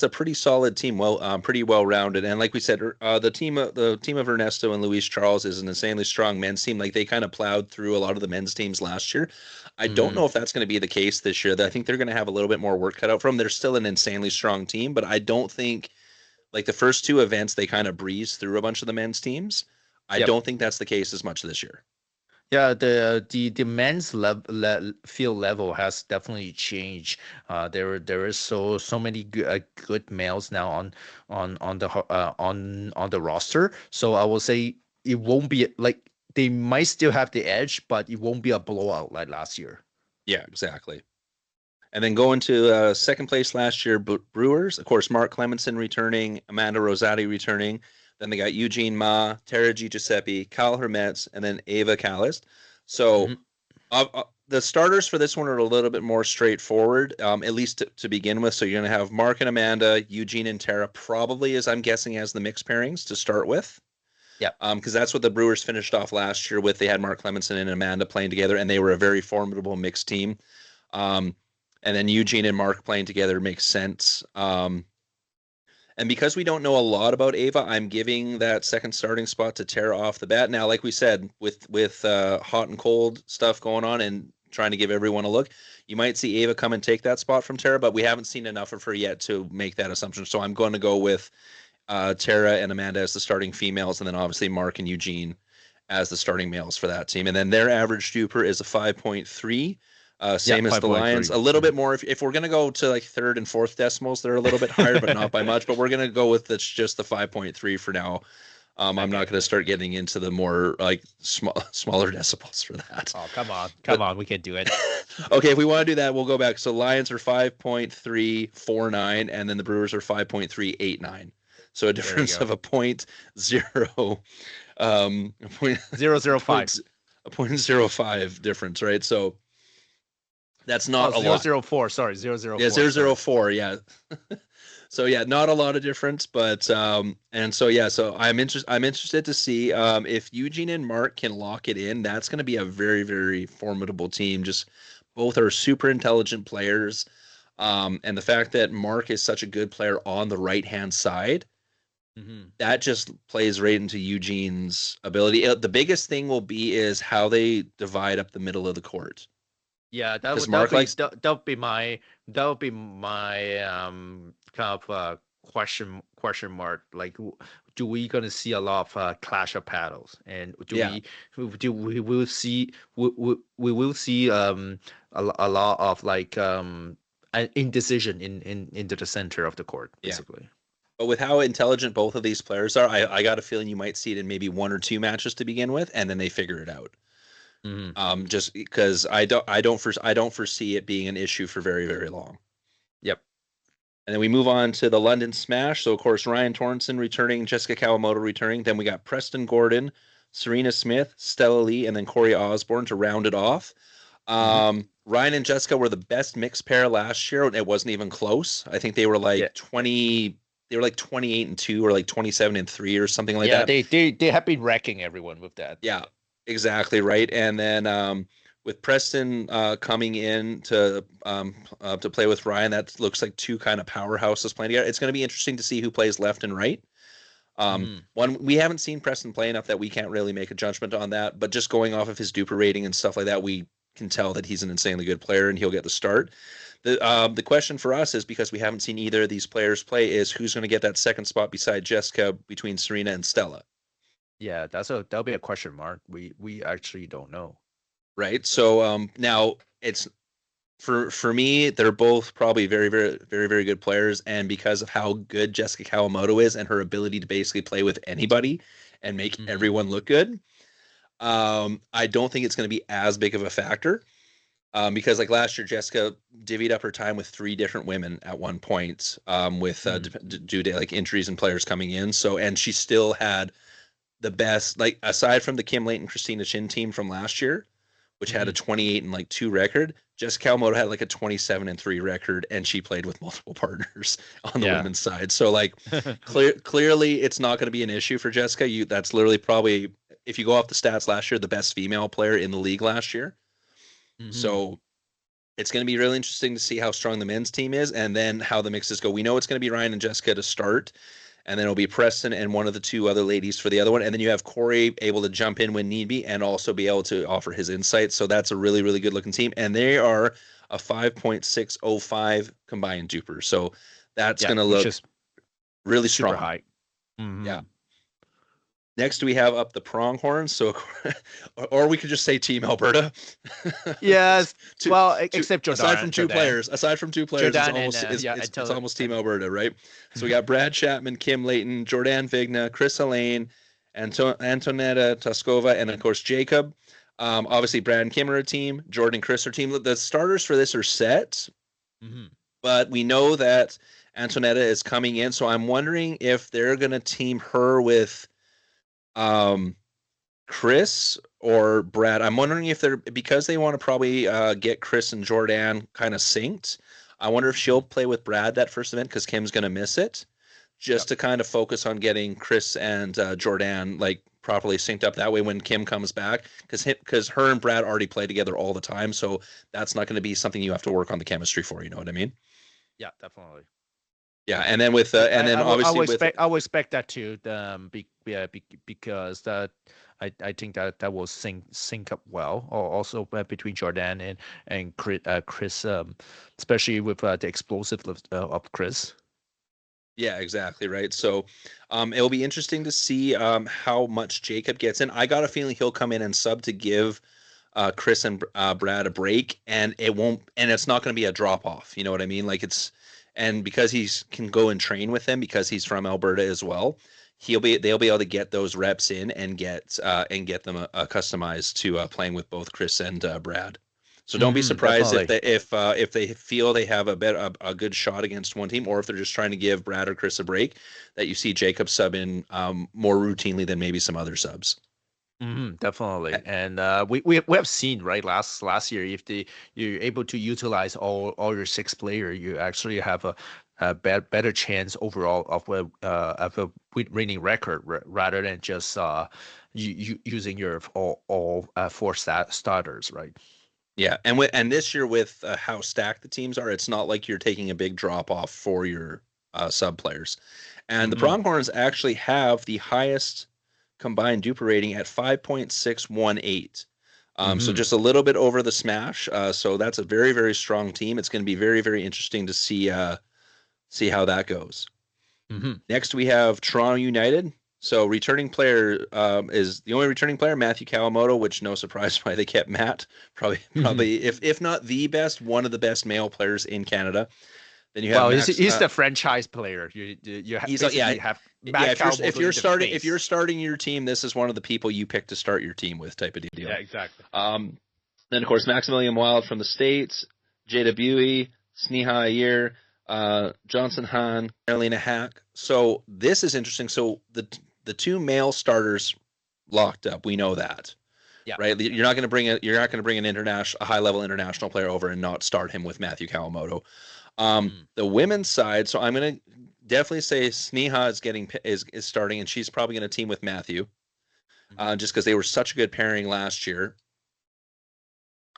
pretty solid team. Well, pretty well rounded. And like we said, the team of Ernesto and Luis Charles is an insanely strong men's team. Like they kind of plowed through a lot of the men's teams last year. I don't know if that's going to be the case this year. I think they're going to have a little bit more work cut out for them. They're still an insanely strong team, but I don't think like the first 2 events they kind of breezed through a bunch of the men's teams. I don't think that's the case as much this year. Yeah, the men's field level has definitely changed. There is so many good males now on the roster. So I will say it won't be like they might still have the edge, but it won't be a blowout like last year. Yeah, exactly. And then going to second place last year, Brewers, of course, Mark Clemenson returning, Amanda Rosati returning. Then they got Eugene Ma, Tara DiGiuseppe, Kyle Hermetz, and then Ava Callist. So the starters for this one are a little bit more straightforward, at least to begin with. So you're going to have Mark and Amanda, Eugene and Tara, probably, as I'm guessing, as the mixed pairings to start with. Yeah. Because that's what the Brewers finished off last year with. They had Mark Clemenson and Amanda playing together, and they were a very formidable mixed team. And then Eugene and Mark playing together makes sense. And because we don't know a lot about Ava, I'm giving that second starting spot to Tara off the bat. Now, like we said, with hot and cold stuff going on and trying to give everyone a look, you might see Ava come and take that spot from Tara, but we haven't seen enough of her yet to make that assumption. So I'm going to go with Tara and Amanda as the starting females, and then obviously Mark and Eugene as the starting males for that team. And then their average duper is a 5.3. Same as the Lions, a little bit more. If we're going to go to like third and fourth decimals, they're a little bit higher, but not by much. But we're going to go with just the 5.3 for now. I'm not going to start getting into the more like smaller decibels for that. Oh, come on, we can do it. Okay, if we want to do that, we'll go back. So Lions are 5.349, and then the Brewers are 5.389. So a difference of a 0.0. 0.005. a 0.05 difference, right? So that's not a zero lot. zero 004. Sorry, 004. Yeah, 004. Yeah. So yeah, not a lot of difference, but and so yeah, so I'm interested to see if Eugene and Mark can lock it in. That's going to be a very, very formidable team. Just both are super intelligent players. And the fact that Mark is such a good player on the right hand side, that just plays right into Eugene's ability. The biggest thing will be is how they divide up the middle of the court. Yeah, Because Mark likes that would be my kind of question mark. Like, do we gonna see a lot of clash of paddles, and yeah. we will see we will see a lot of like an indecision into the center of the court, basically. But with how intelligent both of these players are, I got a feeling you might see it in maybe 1 or 2 matches to begin with, and then they figure it out. Just because I don't foresee it being an issue for very, very long. Yep. And then we move on to the London Smash. So of course Ryan Torrenson returning, Jessica Kawamoto returning. Then we got Preston Gordon, Serena Smith, Stella Lee, and then Corey Osborne to round it off. Ryan and Jessica were the best mixed pair last year, and it wasn't even close. I think they were like 20. They were like 28-2 or like 27-3 or something like that. Yeah, they have been wrecking everyone with that. Yeah, exactly right. And then with Preston coming in to play with Ryan, that looks like two kind of powerhouses playing together. It's going to be interesting to see who plays left and right. One, we haven't seen Preston play enough that we can't really make a judgment on that. But just going off of his Duper rating and stuff like that, we can tell that he's an insanely good player and he'll get the start. The question for us is, because we haven't seen either of these players play, is who's going to get that second spot beside Jessica between Serena and Stella. Yeah, that'll be a question mark. We actually don't know. Right. So now it's for me, they're both probably very, very, very, very good players, and because of how good Jessica Kawamoto is and her ability to basically play with anybody and make everyone look good, I don't think it's going to be as big of a factor. Because like last year, Jessica divvied up her time with 3 different women at one point, with due to like injuries and players coming in. So, and she still had the best, like aside from the Kim Layton Christina Chin team from last year, which had a 28-2 record, Jessica Kawamoto had like a 27-3 record, and she played with multiple partners on the women's side. So like clearly it's not going to be an issue for Jessica. That's literally probably, if you go off the stats last year, the best female player in the league last year. So it's going to be really interesting to see how strong the men's team is and then how the mixes go. We know it's going to be Ryan and Jessica to start, and then it'll be Preston and one of the 2 other ladies for the other one. And then you have Corey able to jump in when need be and also be able to offer his insights. So that's a really, really good looking team. And they are a 5.605 combined duper. So that's going to look really strong. Super high. Yeah. Next, we have up the pronghorns. So, or we could just say Team Alberta. Yes. Except Jordann. Aside from two players, it's almost Team Alberta, right? So we got Brad Chapman, Kim Layton, Jordann Vigna, Chris Alain, Antonetta Toskova, and of course Jacob. Obviously, Brad and Kim are a team. Jordan and Chris are a team. The starters for this are set, but we know that Antonetta is coming in. So I'm wondering if they're going to team her with Chris or Brad. I'm wondering if they're, because they want to probably get Chris and Jordann kind of synced. I wonder if she'll play with Brad that first event because Kim's going to miss it, just to kind of focus on getting Chris and Jordann like properly synced up. That way when Kim comes back, because her and Brad already play together all the time, so that's not going to be something you have to work on the chemistry for. You know what I mean? Yeah, definitely. Yeah, and then with I would expect that too. Because that I think that will sync up well. Also between Jordann and Chris, especially with the explosiveness of Chris. Yeah, exactly right. So, it'll be interesting to see how much Jacob gets in. I got a feeling he'll come in and sub to give Chris and Brad a break, and it's not going to be a drop off. You know what I mean? Like and because he can go and train with them because he's from Alberta as well, they'll be able to get those reps in and get them customized to playing with both Chris and Brad. So don't be surprised if they feel they have a good shot against one team, or if they're just trying to give Brad or Chris a break, that you see Jacob sub in more routinely than maybe some other subs. Definitely, and we have seen, right, last year, if you're able to utilize all your six player, you actually have a better chance overall of a winning record rather than just you using your all four starters, right? Yeah, and this year with how stacked the teams are, it's not like you're taking a big drop off for your sub players. And the Mm-hmm. Pronghorns actually have the highest combined duper rating at 5.618. So Mm-hmm. just a little bit over the Smash. So that's a very, very strong team. It's going to be very, very interesting to see how that goes. Mm-hmm. Next, we have Toronto United. So returning player is the only returning player, Matthew Kawamoto, which no surprise why they kept Matt. Probably if not the best, one of the best male players in Canada. Then you have Well, Max. he's the franchise player. Yeah, Basically have yeah. Matt If Kawamoto you're in the starting if face. you're starting your team, this is one of the people you pick to start your team with, type of Yeah, deal. exactly. Then of course Maximilian Wild from the States, Jada Buey, Sneha Ayer, Johnson Han, Carolina Hack. So this is interesting. So the two male starters locked up. We know that, Yeah. right? You're not going to bring a high level international player over and not start him with Matthew Kawamoto. The women's side. So I'm going to definitely say Sneha is starting, and she's probably going to team with Matthew, just because they were such a good pairing last year.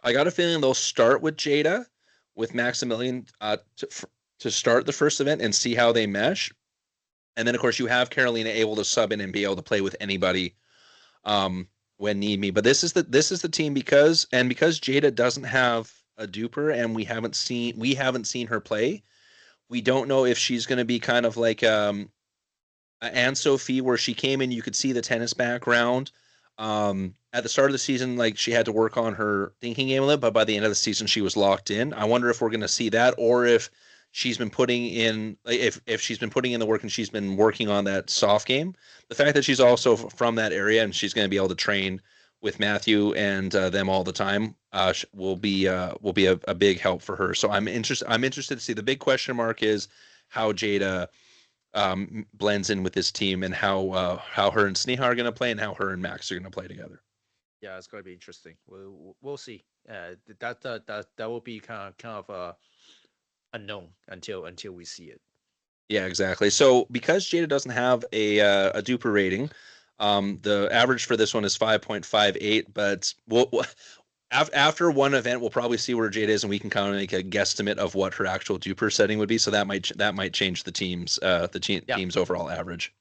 I got a feeling they'll start with Jada, with Maximilian to start the first event and see how they mesh. And then, of course, you have Carolina able to sub in and be able to play with anybody when need me. But this is the team because Jada doesn't have a duper and we haven't seen her play. We don't know if she's going to be kind of like Anne Sophie, where she came in, you could see the tennis background. At the start of the season, like she had to work on her thinking game a little, but by the end of the season, she was locked in. I wonder if we're going to see that, or if she's been putting in, if she's been putting in the work and she's been working on that soft game. The fact that she's also from that area and she's going to be able to train with Matthew and them all the time will be a big help for her. So I'm interested to see. The big question mark is how Jada blends in with this team and how her and Sneha are going to play and how her and Max are going to play together. Yeah, it's going to be interesting. We'll see. That will be kind of unknown until we see it. Yeah, exactly. So because Jada doesn't have a duper rating, the average for this one is 5.58. But after one event, we'll probably see where Jada is, and we can kind of make a guesstimate of what her actual duper setting would be. So that might change the team's team's overall average.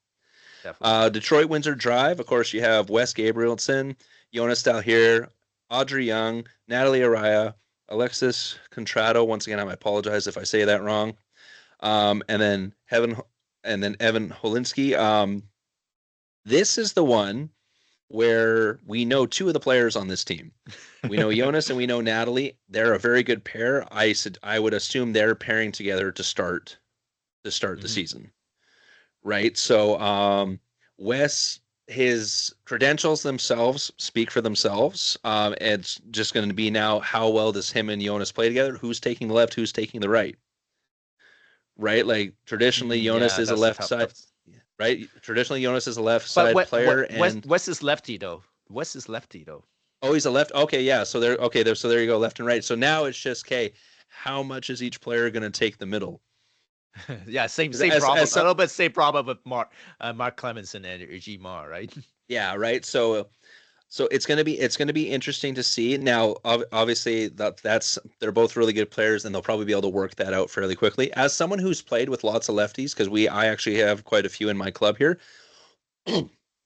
Definitely. Detroit Windsor Drive. Of course, you have Wes Gabrielsen, Jonas Daehler, Audrey Yeung, Natalie Araya, Alexis Contrado. Once again, I apologize if I say that wrong. And then Evan Holinsky. This is the one where we know two of the players on this team. We know Jonas and we know Natalie. They're a very good pair. I would assume they're pairing together to start the season, right? So Wes, his credentials themselves speak for themselves. It's just going to be now how well does him and Jonas play together? Who's taking the left? Who's taking the right? Right? Like traditionally, Jonas is a left side. Right? Traditionally, Jonas is a left side player, and West is lefty though. West is lefty though. Oh, he's a left. Okay, yeah. So there you go, left and right. So now it's just how much is each player going to take the middle? Yeah, same problem. A little bit same problem with Mark Clemenson and Eugene, right? Yeah, right. So it's going to be interesting to see. Now, obviously, they're both really good players, and they'll probably be able to work that out fairly quickly. As someone who's played with lots of lefties, because I actually have quite a few in my club here.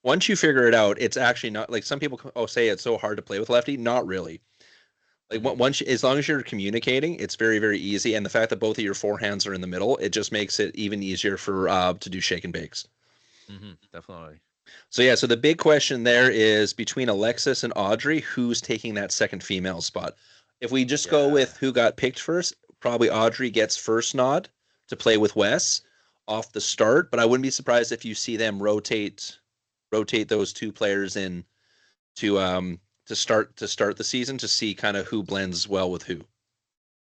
Once you figure it out, it's actually not like some people say it's so hard to play with lefty. Not really. Like as long as you're communicating, it's very, very easy. And the fact that both of your forehands are in the middle, it just makes it even easier for to do shake and bakes. Definitely. So yeah, so the big question there is between Alexis and Audrey, who's taking that second female spot? If we just go with who got picked first, probably Audrey gets first nod to play with Wes off the start. But I wouldn't be surprised if you see them rotate those two players in to start the season to see kind of who blends well with who.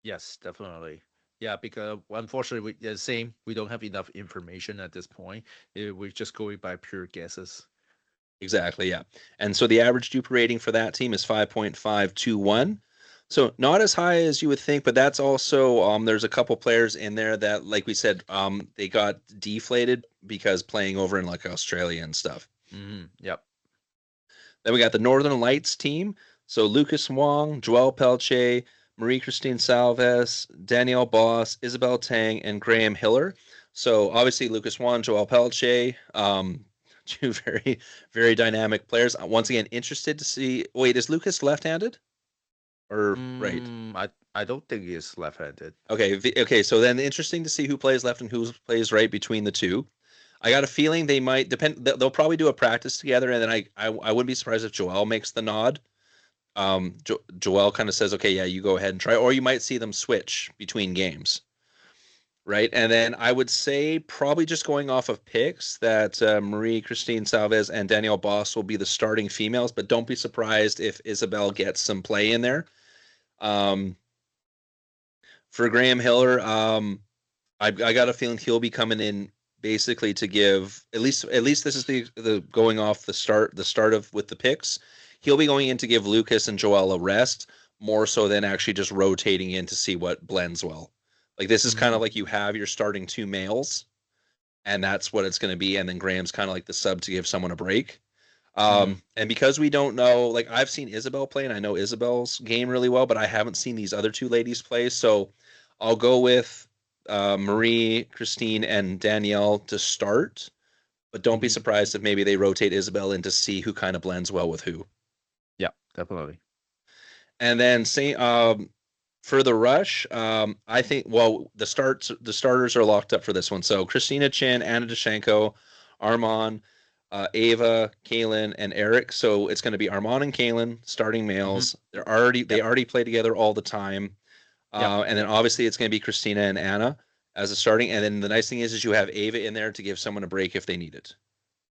Yes, definitely. Yeah, because unfortunately, we don't have enough information at this point. We're just going by pure guesses. Exactly, yeah. And so the average duper rating for that team is 5.521. So not as high as you would think, but that's also there's a couple players in there that, like we said, they got deflated because playing over in like Australia and stuff. Yep. Then we got the Northern Lights team. So Lucas Wong, Joelle Pelletier, Marie-Christine Salves, Danielle Boss, Isabel Tang, and Graham Hiller. So obviously Lucas Wong, Joelle Pelletier, two very, very dynamic players. Once again, interested to see. Wait, is Lucas left-handed or right? I don't think he's left-handed. Okay, okay. So then, interesting to see who plays left and who plays right between the two. I got a feeling they might depend. They'll probably do a practice together, and then I wouldn't be surprised if Joelle makes the nod. Joelle kind of says, "Okay, yeah, you go ahead and try," or you might see them switch between games, right? And then I would say probably just going off of picks that Marie-Christine Salves and Danielle Boss will be the starting females, but don't be surprised if Isabel gets some play in there. For Graham Hiller, I got a feeling he'll be coming in basically to give at least this is the going off the start of with the picks. He'll be going in to give Lucas and Joelle a rest more so than actually just rotating in to see what blends well. Like this is kind of like you have your starting two males, and that's what it's going to be. And then Graham's kind of like the sub to give someone a break. And because we don't know, like I've seen Isabel play, and I know Isabel's game really well, but I haven't seen these other two ladies play. So I'll go with Marie, Christine, and Danielle to start. But don't be surprised if maybe they rotate Isabel in to see who kind of blends well with who. Yeah, definitely. And then for the rush, I think the starters are locked up for this one. So Christina Chin, Anna Dyachenko, Armaan, Ava, Caelan, and Eric. So it's going to be Armaan and Caelan starting males. They already play together all the time. And then obviously it's going to be Christina and Anna as a starting. And then the nice thing is you have Ava in there to give someone a break if they need it.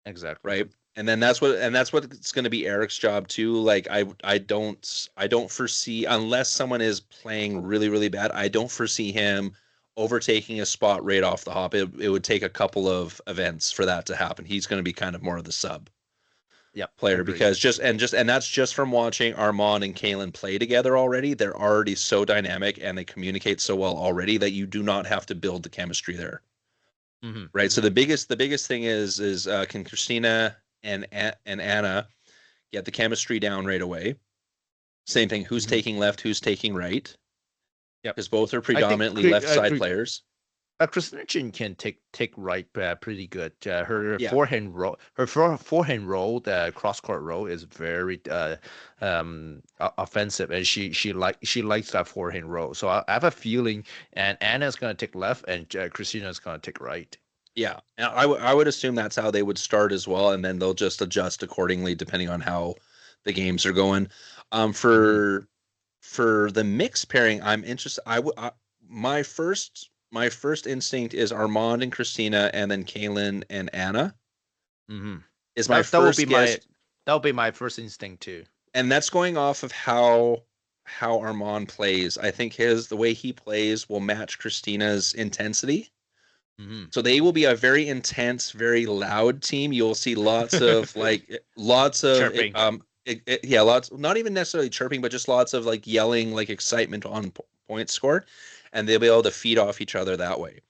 Exactly. Right. And then that's what it's going to be Eric's job too. Like I don't foresee, unless someone is playing really, really bad, I don't foresee him overtaking a spot right off the hop. It would take a couple of events for that to happen. He's going to be kind of more of the sub player because and that's just from watching Armaan and Caelan play together already. They're already so dynamic and they communicate so well already that you do not have to build the chemistry there. Right. So the biggest thing is can Christina and Anna get the chemistry down right away? Same thing. Who's taking left? Who's taking right? Yeah, because both are predominantly left side players. Christina can take right pretty good. Her forehand roll, the cross court roll is very offensive, and she likes that forehand roll. So I have a feeling, and Anna's gonna take left, and Christina's gonna take right. Yeah, and I would assume that's how they would start as well, and then they'll just adjust accordingly depending on how the games are going. For the mixed pairing, I'm interested. My first instinct is Armaan and Christina, and then Caelan and Anna. Is my first guess. That would be my first instinct too. And that's going off of how Armaan plays. I think the way he plays will match Christina's intensity. So they will be a very intense, very loud team. You'll see lots of chirping. Lots, not even necessarily chirping, but just lots of like yelling, like excitement on points scored, and they'll be able to feed off each other that way.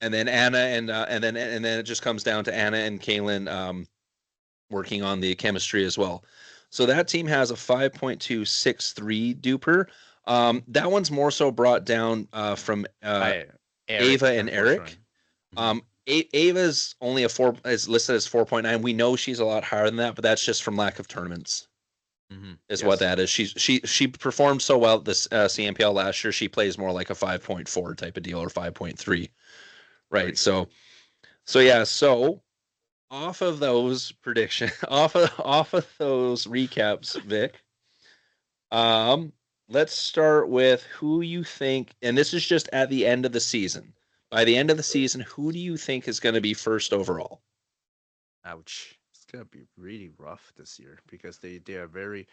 And then Anna and then it just comes down to Anna and Caelan working on the chemistry as well. So that team has a 5.263 duper. That one's more so brought down from Ava and Eric. Ava's only is listed as 4.9. We know she's a lot higher than that, but that's just from lack of tournaments. What that is. She performed so well at this CMPL last year. She plays more like a 5.4 type of deal or 5.3. Right. So off of those predictions, off of those recaps, Vic. Let's start with who you think, and this is just at the end of the season. By the end of the season, who do you think is going to be first overall? Ouch. It's going to be really rough this year because they are very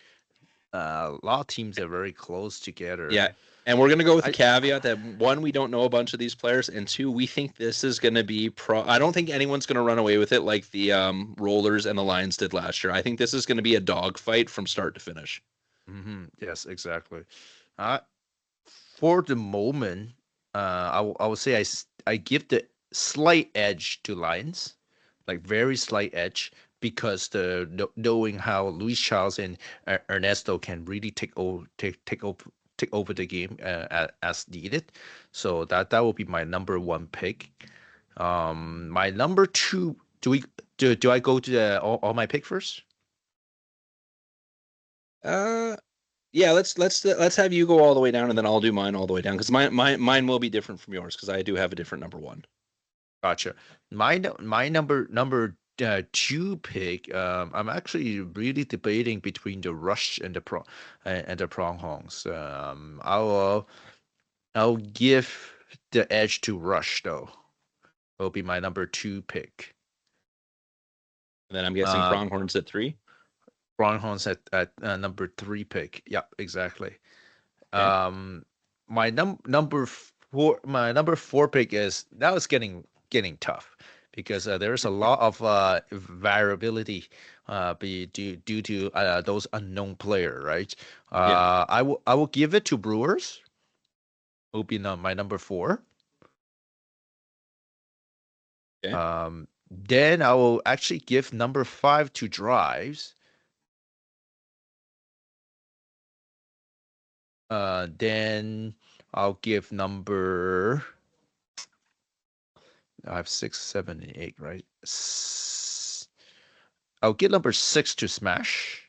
A lot of teams are very close together. Yeah. And we're going to go with the I caveat that one, we don't know a bunch of these players, and two, we think this is going to be I don't think anyone's going to run away with it like the Rollers and the Lions did last year. I think this is going to be a dogfight from start to finish. Yes, exactly. Uh, for the moment, I would say I give the slight edge to Lions, like very slight edge, because knowing how Luis Charles and Ernesto can really take over the game as needed. So that will be my number one pick. My number two. Do I go to all my pick first? Yeah, let's have you go all the way down, and then I'll do mine all the way down, because mine will be different from yours, because I do have a different number one. Gotcha. My number two pick. I'm actually really debating between the Rush and the Pronghorns. I'll give the edge to Rush though. It'll be my number two pick. And then I'm guessing Pronghorns at 3. Pronghorns at number 3 pick. Yep, exactly. Okay. My number 4 pick is now it's getting tough because there's a lot of variability due to those unknown player, right? Yeah. I will give it to Brewers. Will be my number 4. Okay. Then I will actually give number 5 to Drives. Then I'll give number. I have 6, 7, and 8, right? I'll give number 6 to Smash.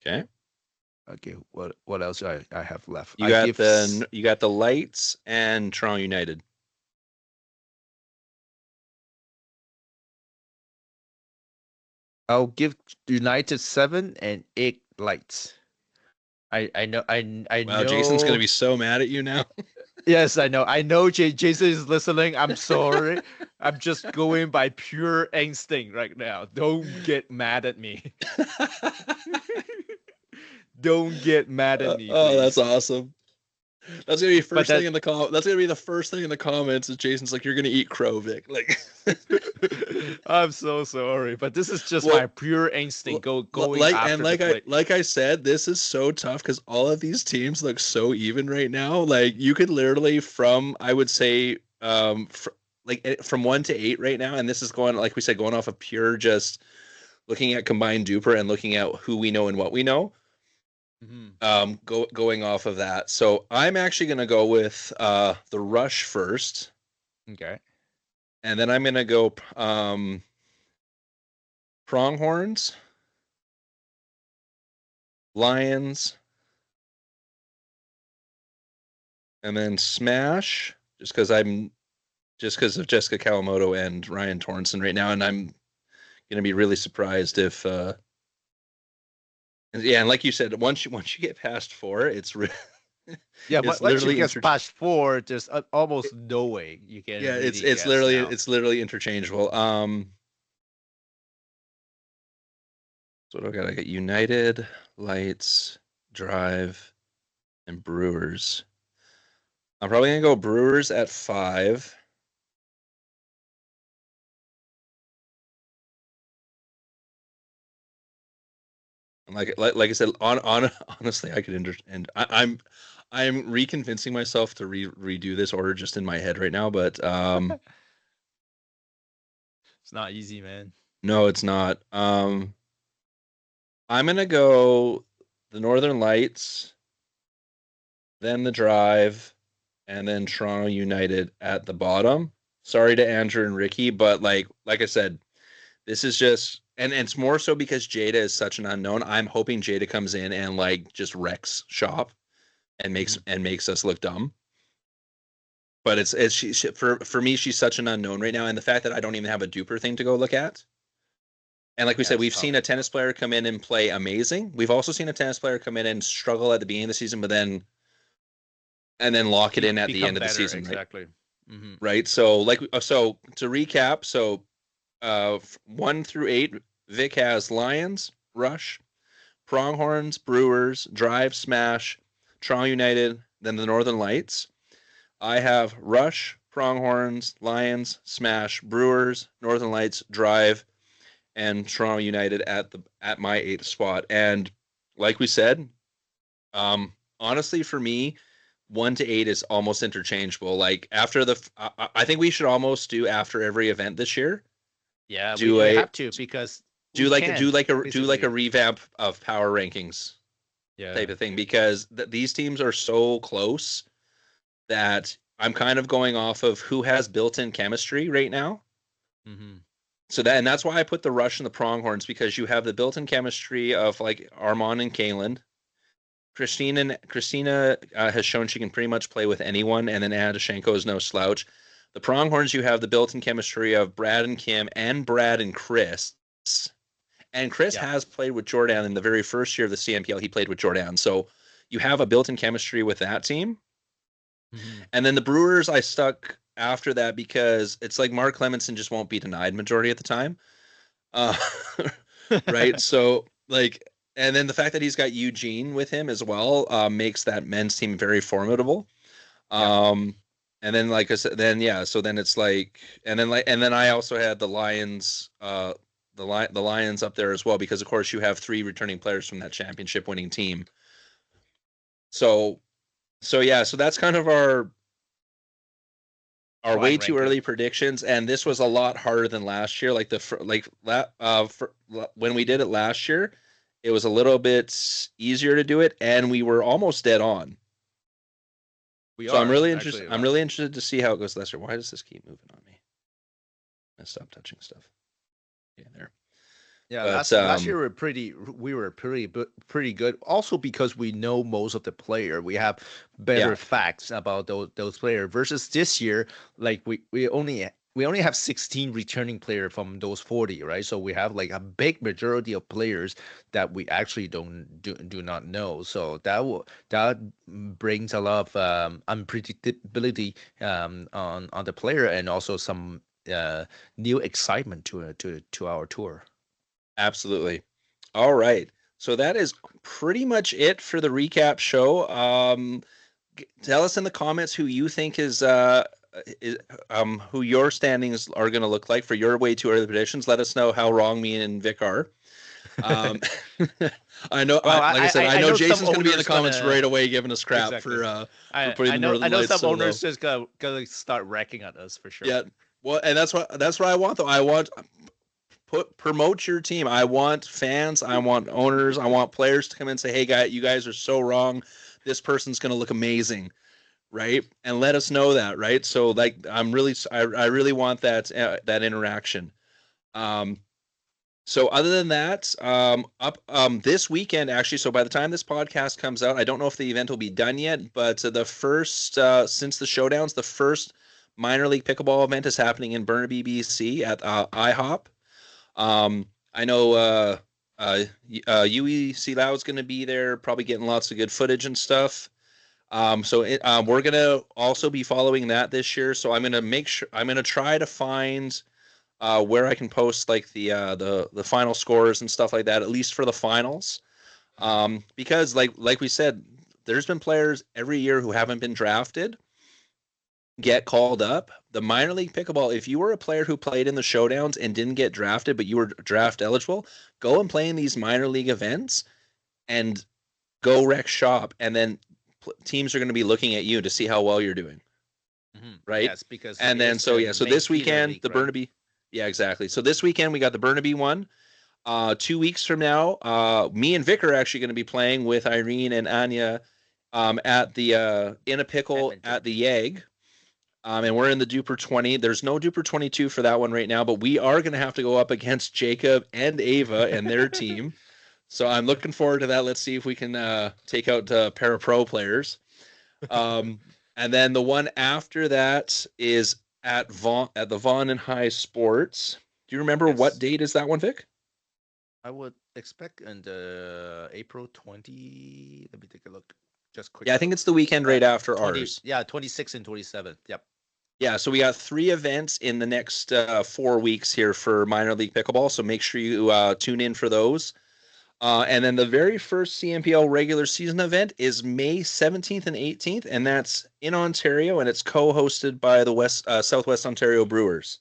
Okay. Okay. What else I have left? You got the Lights and Toronto United. I'll give United 7 and 8 Lights. I know. Wow, Jason's gonna be so mad at you now. Yes, I know. I know Jason is listening. I'm sorry. I'm just going by pure instinct right now. Don't get mad at me. Don't get mad at me. Oh, that's awesome. That's gonna be first thing in the That's gonna be the first thing in the comments. Is Jason's like, "You're gonna eat crow, Vic." Like, I'm so sorry, but this is just my pure instinct going after like I said, this is so tough because all of these teams look so even right now. Like, you could literally I would say from 1 to 8 right now, and this is going, like we said, going off of pure just looking at combined duper and looking at who we know and what we know. Going off of that, so I'm actually gonna go with the Rush first. Okay. And then I'm gonna go Pronghorns, Lions, and then Smash, just because of Jessica Kawamoto and Ryan Torrenson right now, and I'm gonna be really surprised if and like you said, once you get past 4, it's yeah, but once you get past 4, there's almost no way you can. Yeah, it's literally interchangeable. So I got United, Lights, Drive, and Brewers. I'm probably gonna go Brewers at 5. Like I said, honestly, I could and I'm reconvincing myself to redo this order just in my head right now, but it's not easy, man. No, it's not. I'm gonna go the Northern Lights, then the Drive, and then Toronto United at the bottom. Sorry to Andrew and Ricky, but like I said, this is just. And it's more so because Jada is such an unknown. I'm hoping Jada comes in and like just wrecks shop and makes us look dumb. But it's for me, she's such an unknown right now, and the fact that I don't even have a duper thing to go look at. And like we said, we've seen a tennis player come in and play amazing. We've also seen a tennis player come in and struggle at the beginning of the season, but then lock it in at the end of the season. Exactly. Right. Right. So to recap, 1 through 8. Vic has Lions, Rush, Pronghorns, Brewers, Drive, Smash, Toronto United, then the Northern Lights. I have Rush, Pronghorns, Lions, Smash, Brewers, Northern Lights, Drive, and Toronto United at my 8th spot. And like we said, honestly, for me, 1 to 8 is almost interchangeable. Like after I think we should almost do after every event this year. Yeah, we have to because do like a revamp of power rankings, type of thing, because these teams are so close that I'm kind of going off of who has built-in chemistry right now. Mm-hmm. So that's why I put the Rush and the Pronghorns, because you have the built-in chemistry of like Armaan and Caelan. Christina has shown she can pretty much play with anyone, and then Dyachenko is no slouch. The Pronghorns, you have the built-in chemistry of Brad and Kim and Brad and Chris. And Chris has played with Jordann in the very first year of the CNPL. He played with Jordann. So you have a built-in chemistry with that team. Mm-hmm. And then the Brewers, I stuck after that because it's like Mark Clemenson just won't be denied majority of the time. Right? So, like, and then the fact that he's got Eugene with him as well makes that men's team very formidable. And then, like I said, so then it's like, and then I also had the Lions, the Lions up there as well, because of course you have 3 returning players from that championship winning team. So that's kind of our way too early predictions, and this was a lot harder than last year. When we did it last year, it was a little bit easier to do it, and we were almost dead on. I'm really interested to see how it goes this year. Why does this keep moving on me? I stop touching stuff. Yeah, there. Yeah, last year we were pretty good. Also because we know most of the player, we have better facts about those players. Versus this year, like we only have 16 returning players from those 40, right? So we have like a big majority of players that we actually do not know. So that brings a lot of unpredictability on the player, and also some new excitement to our tour. Absolutely. All right. So that is pretty much it for the recap show. Tell us in the comments who you think is who your standings are going to look like for your way too early predictions. Let us know how wrong me and Vic are. I know, I know Jason's going to be in the comments right away giving us crap for putting the Northern Lights. I know some owners just gonna start racking at us for sure. Yeah. Well, and that's what I want though. I want promote your team. I want fans, I want owners, I want players to come in and say, hey you guys are so wrong. This person's going to look amazing. Right. And let us know that. Right. So like, I really want that interaction. So other than that, this weekend, actually, so by the time this podcast comes out, I don't know if the event will be done yet, but the first, since the showdowns, the first minor league pickleball event is happening in Burnaby, BC at IHOP. I know UEC Lau is going to be there, probably getting lots of good footage and stuff. So we're going to also be following that this year. So I'm going to try to find where I can post like the final scores and stuff like that, at least for the finals. Because like we said, there's been players every year who haven't been drafted get called up. The minor league pickleball, if you were a player who played in the showdowns and didn't get drafted, but you were draft eligible, go and play in these minor league events and go wreck shop. And then teams are going to be looking at you to see how well you're doing. Mm-hmm. Right. Yes, because and then so this weekend, the Burnaby. Yeah, exactly. So this weekend we got the Burnaby one. 2 weeks from now, me and Vic are actually going to be playing with Irene and Anya at the in a pickle at the Yeg. And we're in the Duper 20. There's no Duper 22 for that one right now, but we are going to have to go up against Jacob and Ava and their team. So I'm looking forward to that. Let's see if we can take out Parapro players. And then the one after that is at the Vaughan and High Sports. Do you remember what date is that one, Vic? I would expect in April 20. Let me take a look. Just quick. Yeah, I think it's the weekend right after ours. Yeah, 26th and 27th. Yep. Yeah, so we got 3 events in the next 4 weeks here for minor league pickleball. So make sure you tune in for those. And then the very first CMPL regular season event is May 17th and 18th, and that's in Ontario, and it's co-hosted by the Southwest Ontario Brewers.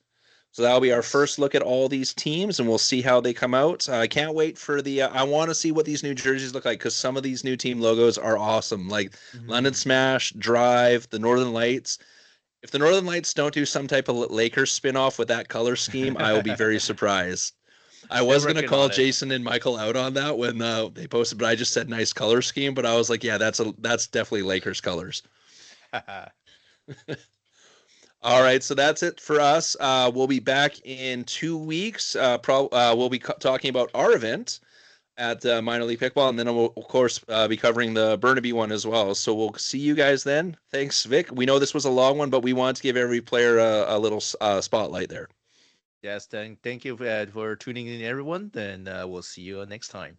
So that'll be our first look at all these teams, and we'll see how they come out. I can't wait for the. I want to see what these new jerseys look like because some of these new team logos are awesome, like London Smash, Drive, the Northern Lights. If the Northern Lights don't do some type of Lakers spinoff with that color scheme, I will be very surprised. I was going to call Jason and Michael out on that when they posted, but I just said nice color scheme. But I was like, yeah, that's definitely Lakers colors. All right, so that's it for us. We'll be back in 2 weeks. We'll be talking about our event at Minor League Pickleball, and then we'll, of course, be covering the Burnaby one as well. So we'll see you guys then. Thanks, Vic. We know this was a long one, but we wanted to give every player a little spotlight there. Yes, thank you for tuning in, everyone. Then we'll see you next time.